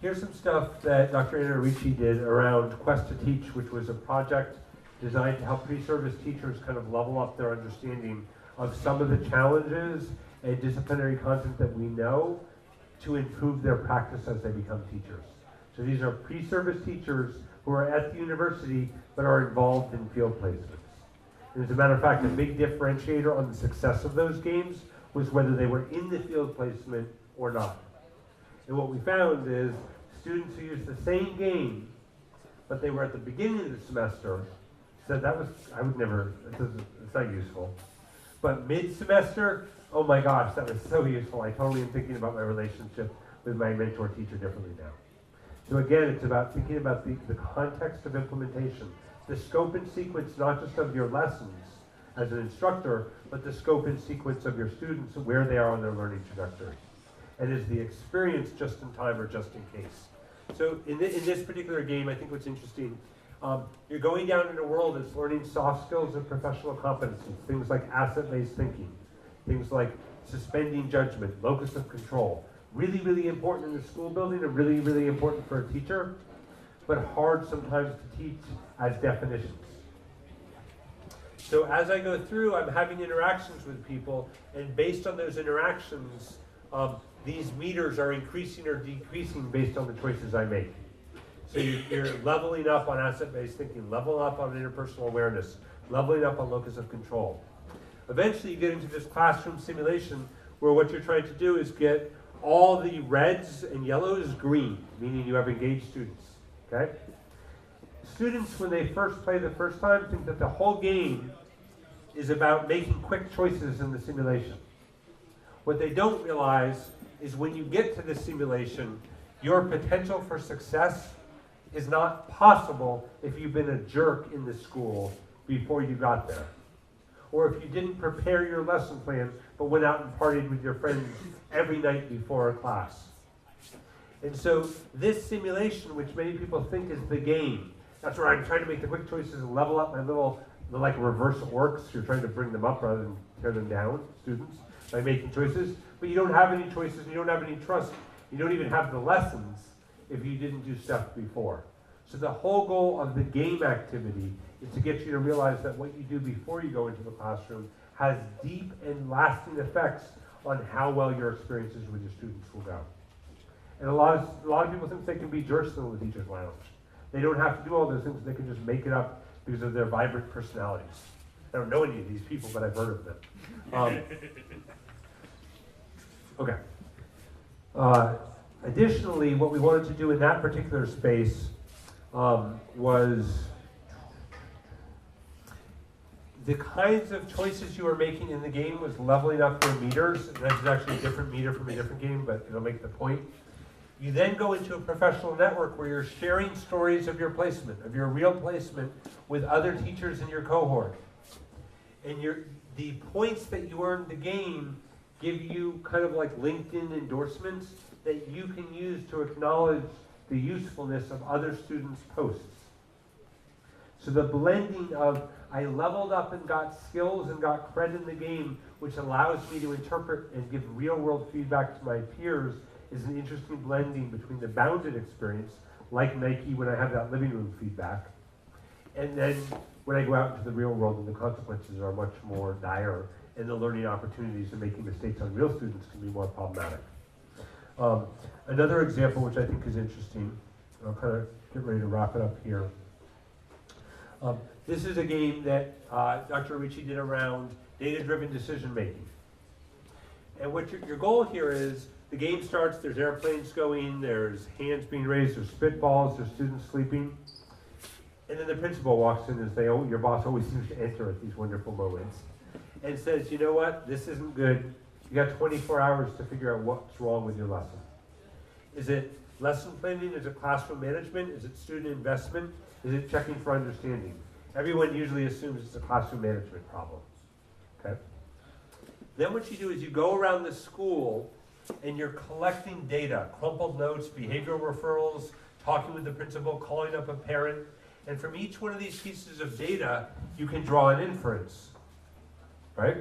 Here's some stuff that Dr. Anna Ricci did around Quest to Teach, which was a project designed to help pre-service teachers kind of level up their understanding of some of the challenges and disciplinary content that we know to improve their practice as they become teachers. So these are pre-service teachers who are at the university but are involved in field placements. And as a matter of fact, a big differentiator on the success of those games was whether they were in the field placement or not. And what we found is students who used the same game, but they were at the beginning of the semester, said that was, I would never, it's not useful. But mid-semester, oh my gosh, that was so useful. I totally am thinking about my relationship with my mentor teacher differently now. So again, it's about thinking about the context of implementation, the scope and sequence, not just of your lessons as an instructor, but the scope and sequence of your students, where they are on their learning trajectory. And is the experience just in time or just in case? So in this particular game, I think what's interesting, you're going down in a world that's learning soft skills and professional competencies, things like asset-based thinking, things like suspending judgment, locus of control. Really, really important in the school building and really, really important for a teacher, but hard sometimes to teach as definitions. So as I go through, I'm having interactions with people, and based on those interactions, these meters are increasing or decreasing based on the choices I make. So you're leveling up on asset-based thinking, leveling up on interpersonal awareness, leveling up on locus of control. Eventually you get into this classroom simulation where what you're trying to do is get all the reds and yellows green, meaning you have engaged students, okay? Students, when they first play the first time, think that the whole game is about making quick choices in the simulation. What they don't realize is when you get to the simulation, your potential for success is not possible if you've been a jerk in the school before you got there. Or if you didn't prepare your lesson plan, but went out and partied with your friends every night before a class. And so this simulation, which many people think is the game, that's where I'm trying to make the quick choices and level up my little, like reverse orcs, you're trying to bring them up rather than tear them down, students, by making choices. But you don't have any choices, you don't have any trust, you don't even have the lessons if you didn't do stuff before. So the whole goal of the game activity is to get you to realize that what you do before you go into the classroom has deep and lasting effects on how well your experiences with your students will go. And a lot of people think they can be jerks in the teacher's lounge. They don't have to do all those things, they can just make it up because of their vibrant personalities. I don't know any of these people, but I've heard of them. Okay. Additionally, what we wanted to do in that particular space was the kinds of choices you were making in the game was leveling up your meters. This is actually a different meter from a different game, but it'll make the point. You then go into a professional network where you're sharing stories of your placement, of your real placement, with other teachers in your cohort. And the points that you earn in the game give you kind of like LinkedIn endorsements that you can use to acknowledge the usefulness of other students' posts. So the blending of I leveled up and got skills and got credit in the game, which allows me to interpret and give real-world feedback to my peers, is an interesting blending between the bounded experience, like Nike when I have that living room feedback, and then when I go out into the real world and the consequences are much more dire and the learning opportunities and making mistakes on real students can be more problematic. Another example which I think is interesting, I'll kind of get ready to wrap it up here. This is a game that Dr. Ricci did around data-driven decision making. And what your goal here is, the game starts, there's airplanes going, there's hands being raised, there's spitballs, there's students sleeping. And then the principal walks in, as your boss always seems to enter at these wonderful moments, and says, you know what, this isn't good. You got 24 hours to figure out what's wrong with your lesson. Is it lesson planning? Is it classroom management? Is it student investment? Is it checking for understanding? Everyone usually assumes it's a classroom management problem. Okay? Then what you do is you go around the school and you're collecting data, crumpled notes, behavioral referrals, talking with the principal, calling up a parent, and from each one of these pieces of data, you can draw an inference, right?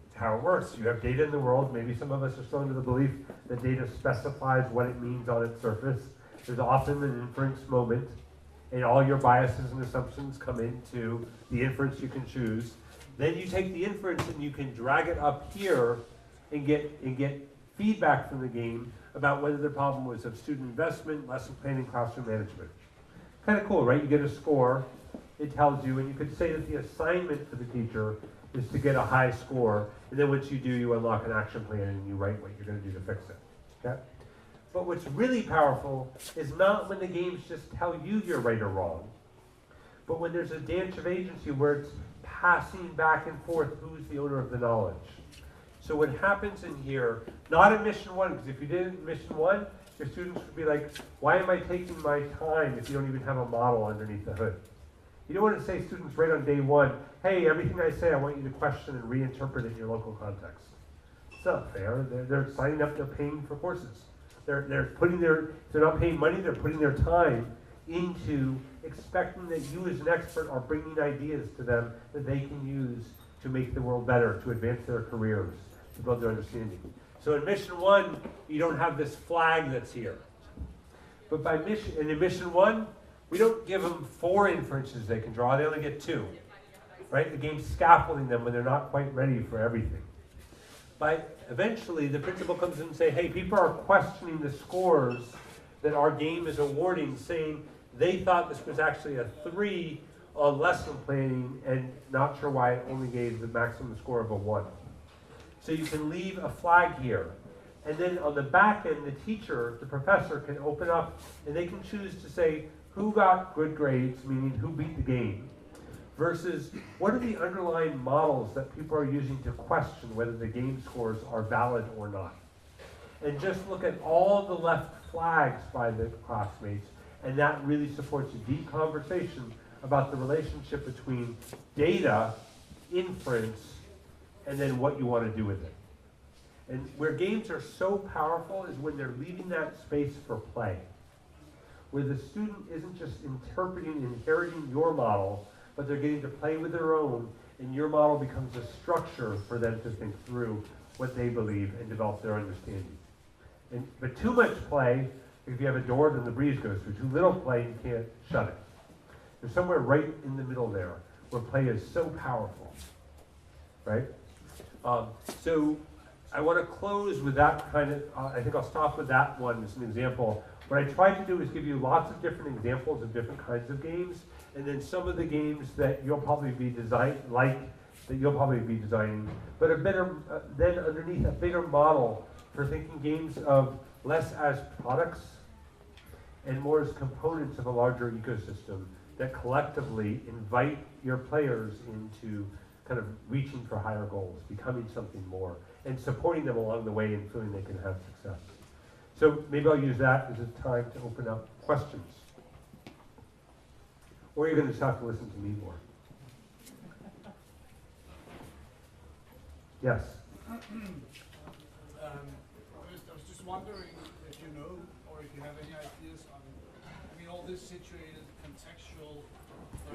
It's how it works. You have data in the world. Maybe some of us are still under the belief that data specifies what it means on its surface. There's often an inference moment, and all your biases and assumptions come into the inference you can choose. Then you take the inference and you can drag it up here and get feedback from the game about whether the problem was of student investment, lesson planning, classroom management. Kind of cool, right? You get a score, it tells you, and you could say that the assignment for the teacher is to get a high score, and then once you do, you unlock an action plan and you write what you're going to do to fix it. Okay? But what's really powerful is not when the games just tell you you're right or wrong, but when there's a dance of agency where it's passing back and forth who's the owner of the knowledge. So what happens in here, not in mission one, because if you did it in mission one, your students would be like, why am I taking my time if you don't even have a model underneath the hood? You don't want to say students right on day one, hey, everything I say I want you to question and reinterpret it in your local context. It's not fair. They're signing up, they're paying for courses. They're putting if they're not paying money, they're putting their time into expecting that you as an expert are bringing ideas to them that they can use to make the world better, to advance their careers, to build their understanding. So in mission one, you don't have this flag that's here. But in mission one, we don't give them 4 inferences they can draw, they only get 2. Right? The game's scaffolding them when they're not quite ready for everything. But eventually, the principal comes in and say, hey, people are questioning the scores that our game is awarding, saying they thought this was actually a 3 on lesson planning and not sure why it only gave the maximum score of a 1. So you can leave a flag here. And then on the back end, the teacher, the professor, can open up and they can choose to say who got good grades, meaning who beat the game, versus what are the underlying models that people are using to question whether the game scores are valid or not. And just look at all the left flags by the classmates, and that really supports a deep conversation about the relationship between data, inference, and then what you want to do with it. And where games are so powerful is when they're leaving that space for play, where the student isn't just interpreting, inheriting your model, but they're getting to play with their own, and your model becomes a structure for them to think through what they believe and develop their understanding. But too much play, if you have a door, then the breeze goes through. Too little play, you can't shut it. There's somewhere right in the middle there where play is so powerful, right? So I want to close with that kind of, I think I'll stop with that one as an example. What I tried to do is give you lots of different examples of different kinds of games, and then some of the games that you'll probably be designing, but a better, then underneath a bigger model for thinking games of less as products and more as components of a larger ecosystem that collectively invite your players into kind of reaching for higher goals, becoming something more, and supporting them along the way and feeling they can have success. So maybe I'll use that as a time to open up questions. Or you're going to just have to listen to me more. Yes? I was just wondering if you know, or if you have any ideas on, all this situated contextual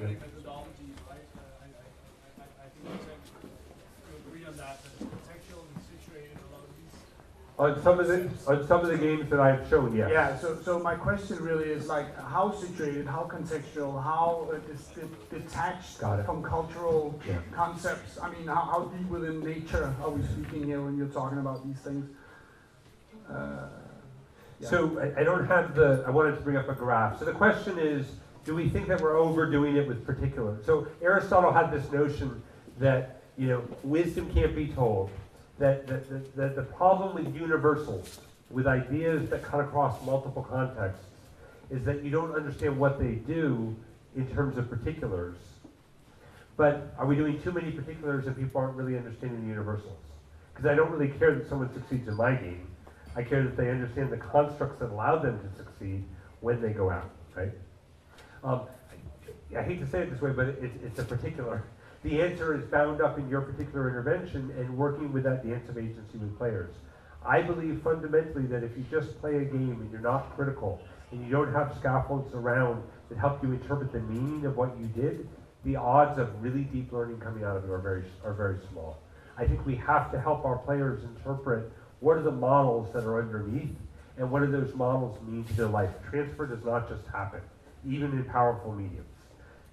learning methodology, right? I think you agree on that it's contextual and situated a lot of these On some of the games that I've shown, yes. Yeah, so my question really is like how situated, how contextual, how detached Got it. from cultural Yeah. concepts. I mean, how deep within nature are we speaking here when you're talking about these things? Yeah. So I don't have I wanted to bring up a graph. So the question is, do we think that we're overdoing it with particular? So Aristotle had this notion that, wisdom can't be told. That the problem with universals, with ideas that cut across multiple contexts, is that you don't understand what they do in terms of particulars. But are we doing too many particulars if people aren't really understanding the universals? Because I don't really care that someone succeeds in my game. I care that they understand the constructs that allow them to succeed when they go out, right? I hate to say it this way, but it's a particular. The answer is bound up in your particular intervention and working with that dance of agency with players. I believe fundamentally that if you just play a game and you're not critical and you don't have scaffolds around that help you interpret the meaning of what you did, the odds of really deep learning coming out of it are very small. I think we have to help our players interpret what are the models that are underneath and what do those models mean to their life. Transfer does not just happen, even in powerful mediums.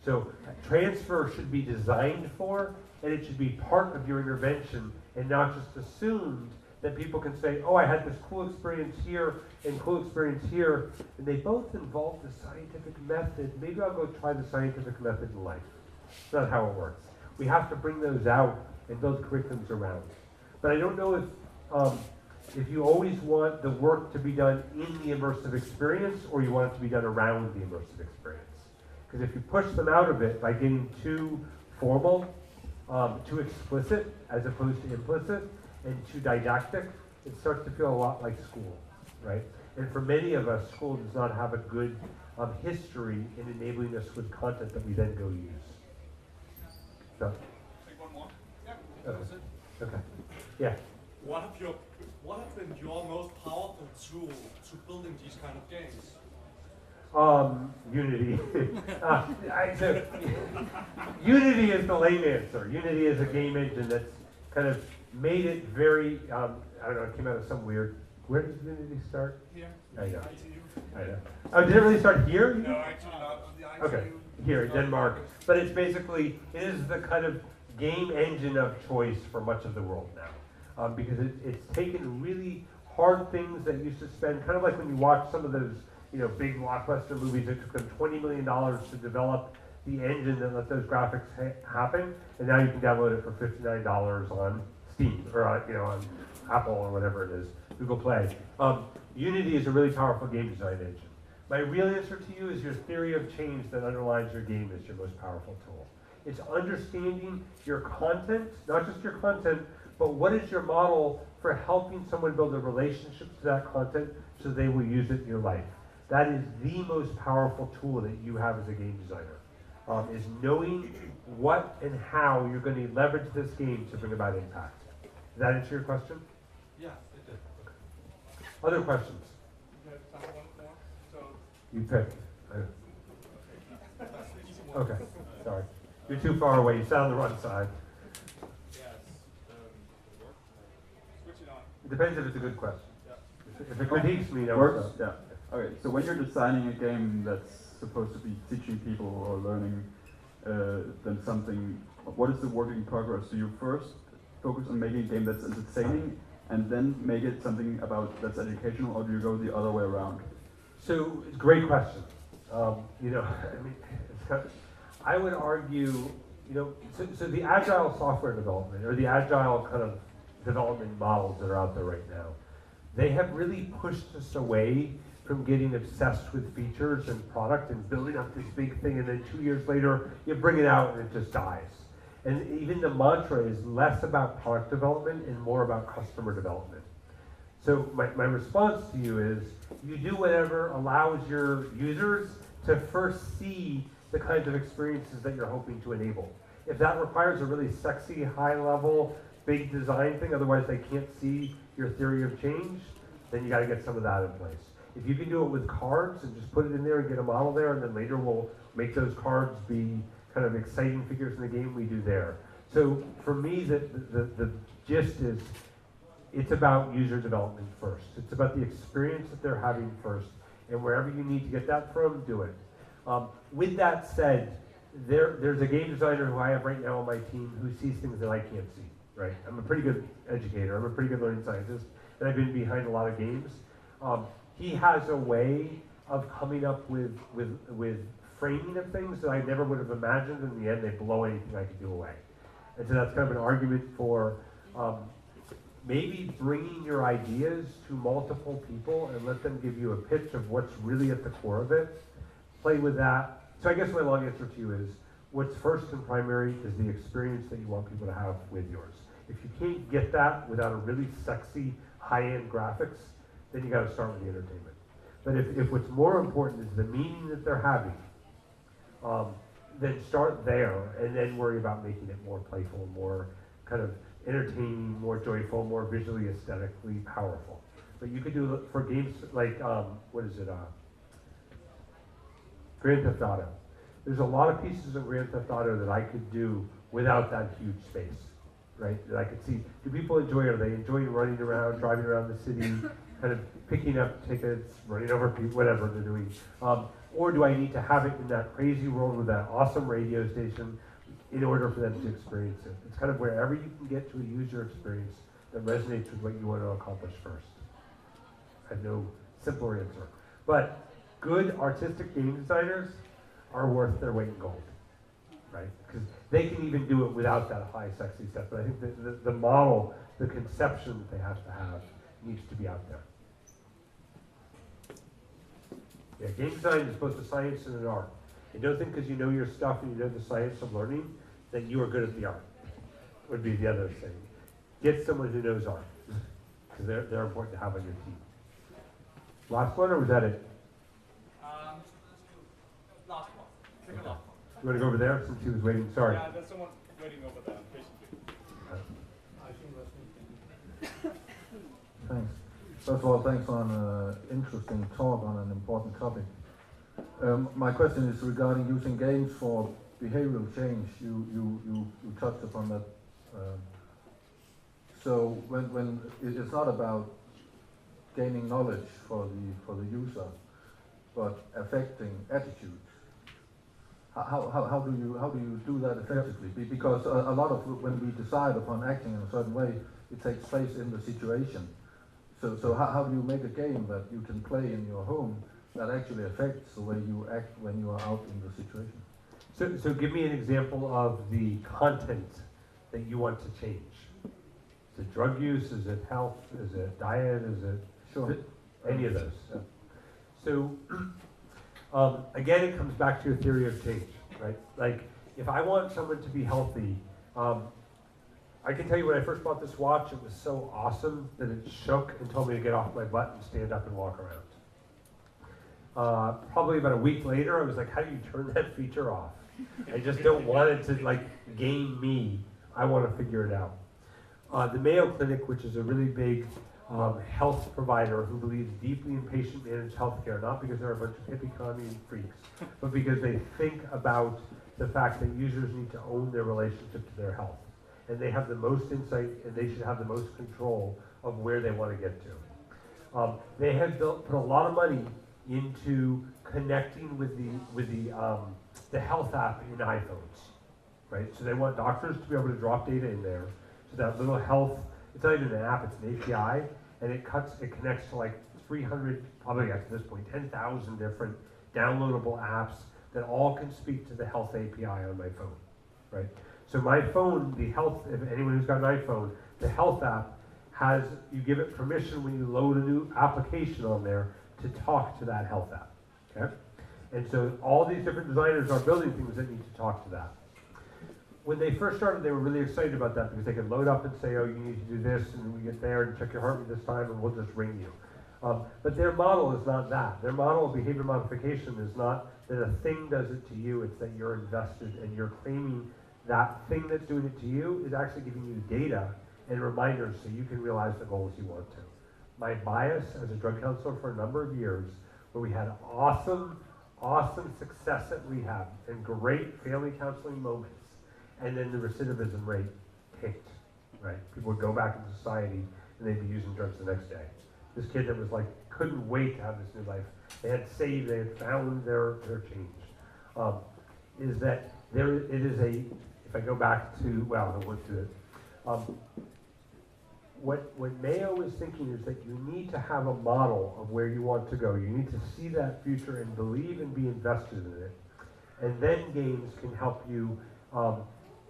So transfer should be designed for, and it should be part of your intervention and not just assumed that people can say, oh, I had this cool experience here and cool experience here, and they both involve the scientific method. Maybe I'll go try the scientific method in life. It's not how it works. We have to bring those out and build curriculums around. But I don't know if you always want the work to be done in the immersive experience or you want it to be done around the immersive experience. Because if you push them out of it by getting too formal, too explicit as opposed to implicit, and too didactic, it starts to feel a lot like school, right? And for many of us, school does not have a good history in enabling us with content that we then go use. So, Take one more. Yeah, Okay. that's it. okay. Yeah. What have been your most powerful tool to building these kind of games? Unity. Unity is the lame answer. Unity is a game engine that's kind of made it very, I don't know, it came out of some weird, where did Unity start? Here. I know. ITU. I know. Oh, did it really start here? No, actually not on the ITU. Okay, here in Denmark. But it's basically, it is the kind of game engine of choice for much of the world now. Because it's taken really hard things that used to spend, kind of like when you watch some of those, big blockbuster movies, it took them $20 million to develop the engine that let those graphics happen, and now you can download it for $59 on Steam, or on Apple or whatever it is, Google Play. Unity is a really powerful game design engine. My real answer to you is your theory of change that underlies your game is your most powerful tool. It's understanding your content, not just your content, but what is your model for helping someone build a relationship to that content so they will use it in your life. That is the most powerful tool that you have as a game designer, is knowing what and how you're going to leverage this game to bring about impact. Does that answer your question? Yeah, it did. Other questions? You pick. Okay, sorry. You're too far away. You sound on the wrong side. Switch it on. It depends if it's a good question. Yeah. If it critiques me, that Works? works. Yeah. Okay, so when you're designing a game that's supposed to be teaching people or learning then something, what is the work in progress? Do you first focus on making a game that's entertaining and then make it something that's educational, or do you go the other way around? So, it's a great question. I would argue, so the agile software development, or the agile kind of development models that are out there right now, they have really pushed us away from getting obsessed with features and product and building up this big thing, and then 2 years later, you bring it out and it just dies. And even the mantra is less about product development and more about customer development. So my response to you is, you do whatever allows your users to first see the kinds of experiences that you're hoping to enable. If that requires a really sexy, high-level, big design thing, otherwise they can't see your theory of change, then you got to get some of that in place. If you can do it with cards and just put it in there and get a model there, and then later we'll make those cards be kind of exciting figures in the game, we do there. So for me, the gist is it's about user development first. It's about the experience that they're having first, and wherever you need to get that from, do it. With that said, there's a game designer who I have right now on my team who sees things that I can't see, right? I'm a pretty good educator, I'm a pretty good learning scientist, and I've been behind a lot of games. He has a way of coming up with framing of things that I never would have imagined. In the end, they blow anything I could do away. And so that's kind of an argument for maybe bringing your ideas to multiple people and let them give you a pitch of what's really at the core of it. Play with that. So I guess my long answer to you is, what's first and primary is the experience that you want people to have with yours. If you can't get that without a really sexy, high-end graphics, then you got to start with the entertainment. But if what's more important is the meaning that they're having, then start there and then worry about making it more playful, more kind of entertaining, more joyful, more visually, aesthetically powerful. But you could do it for games like, Grand Theft Auto. There's a lot of pieces of Grand Theft Auto that I could do without that huge space, right? That I could see, do people enjoy it? Are they enjoying running around, driving around the city, kind of picking up tickets, running over people, whatever they're doing? Or do I need to have it in that crazy world with that awesome radio station in order for them to experience it? It's kind of wherever you can get to a user experience that resonates with what you want to accomplish first. I have no simpler answer. But good artistic game designers are worth their weight in gold, right? Because they can even do it without that high, sexy stuff. But I think that the model, the conception that they have to have needs to be out there. Yeah, game design is both a science and an art. And don't think because you know your stuff and you know the science of learning that you are good at the art, would be the other thing. Get someone who knows art, because they're important to have on your team. Last one, or was that it? Last one. Second last one. You want to go over there since he was waiting? Sorry. Yeah, there's someone waiting over there, patiently. Thanks. First of all, thanks on an interesting talk on an important topic. My question is regarding using games for behavioral change. You touched upon that. So when it's not about gaining knowledge for the user, but affecting attitudes. How do you do that effectively? Because a lot of when we decide upon acting in a certain way, it takes place in the situation. So how do you make a game that you can play in your home that actually affects the way you act when you are out in the situation? So give me an example of the content that you want to change. Is it drug use? Is it health? Is it diet? Is it any of those? Yeah. So again, it comes back to your theory of change, right? Like if I want someone to be healthy, I can tell you when I first bought this watch, it was so awesome that it shook and told me to get off my butt and stand up and walk around. Probably about a week later, I was like, how do you turn that feature off? I just don't want it to like game me. I want to figure it out. The Mayo Clinic, which is a really big health provider who believes deeply in patient-managed healthcare, not because they're a bunch of hippie commie freaks, but because they think about the fact that users need to own their relationship to their health. And they have the most insight, and they should have the most control of where they want to get to. They have put a lot of money into connecting with the health app in iPhones, right? So they want doctors to be able to drop data in there. So that little health, it's not even an app, it's an API, and it connects to like 300, probably at this point, 10,000 different downloadable apps that all can speak to the health API on my phone, right? So my phone, the health, if anyone who's got an iPhone, the health app has, you give it permission when you load a new application on there to talk to that health app, okay? And so all these different designers are building things that need to talk to that. When they first started, they were really excited about that because they could load up and say, oh, you need to do this, and we get there and check your heart rate this time, and we'll just ring you. But their model is not that. Their model of behavior modification is not that a thing does it to you, it's that you're invested and you're claiming that thing that's doing it to you is actually giving you data and reminders so you can realize the goals you want to. My bias as a drug counselor for a number of years, where we had awesome success at rehab and great family counseling moments, and then the recidivism rate tanked, right? People would go back into society, and and they'd be using drugs the next day. This kid that was like, couldn't wait to have this new life. They had saved, they had found their change. Is that there, it is a, if I go back to, well, I went to it. What Mayo is thinking is that you need to have a model of where you want to go. You need to see that future and believe and be invested in it. And then games can help you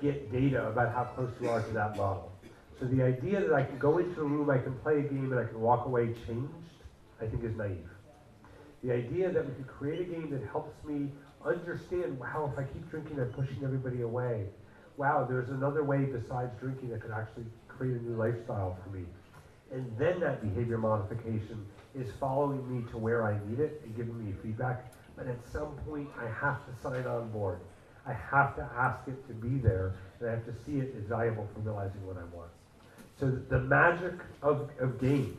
get data about how close you are to that model. So the idea that I can go into a room, I can play a game, and I can walk away changed, I think is naive. The idea that we could create a game that helps me understand, wow, if I keep drinking, I'm pushing everybody away. Wow, there's another way besides drinking that could actually create a new lifestyle for me. And then that behavior modification is following me to where I need it and giving me feedback. But at some point, I have to sign on board. I have to ask it to be there, and I have to see it as valuable for realizing what I want. So the magic of games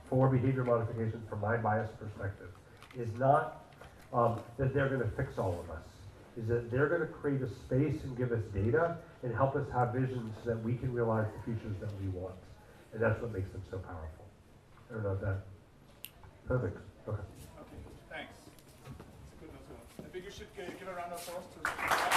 for behavior modification, from my biased perspective, is not that they're going to fix all of us. Is that they're going to create a space and give us data and help us have visions so that we can realize the futures that we want. And that's what makes them so powerful. I don't know if that. Perfect. Okay. Okay, thanks. It's a good note. I think you should give a round of applause to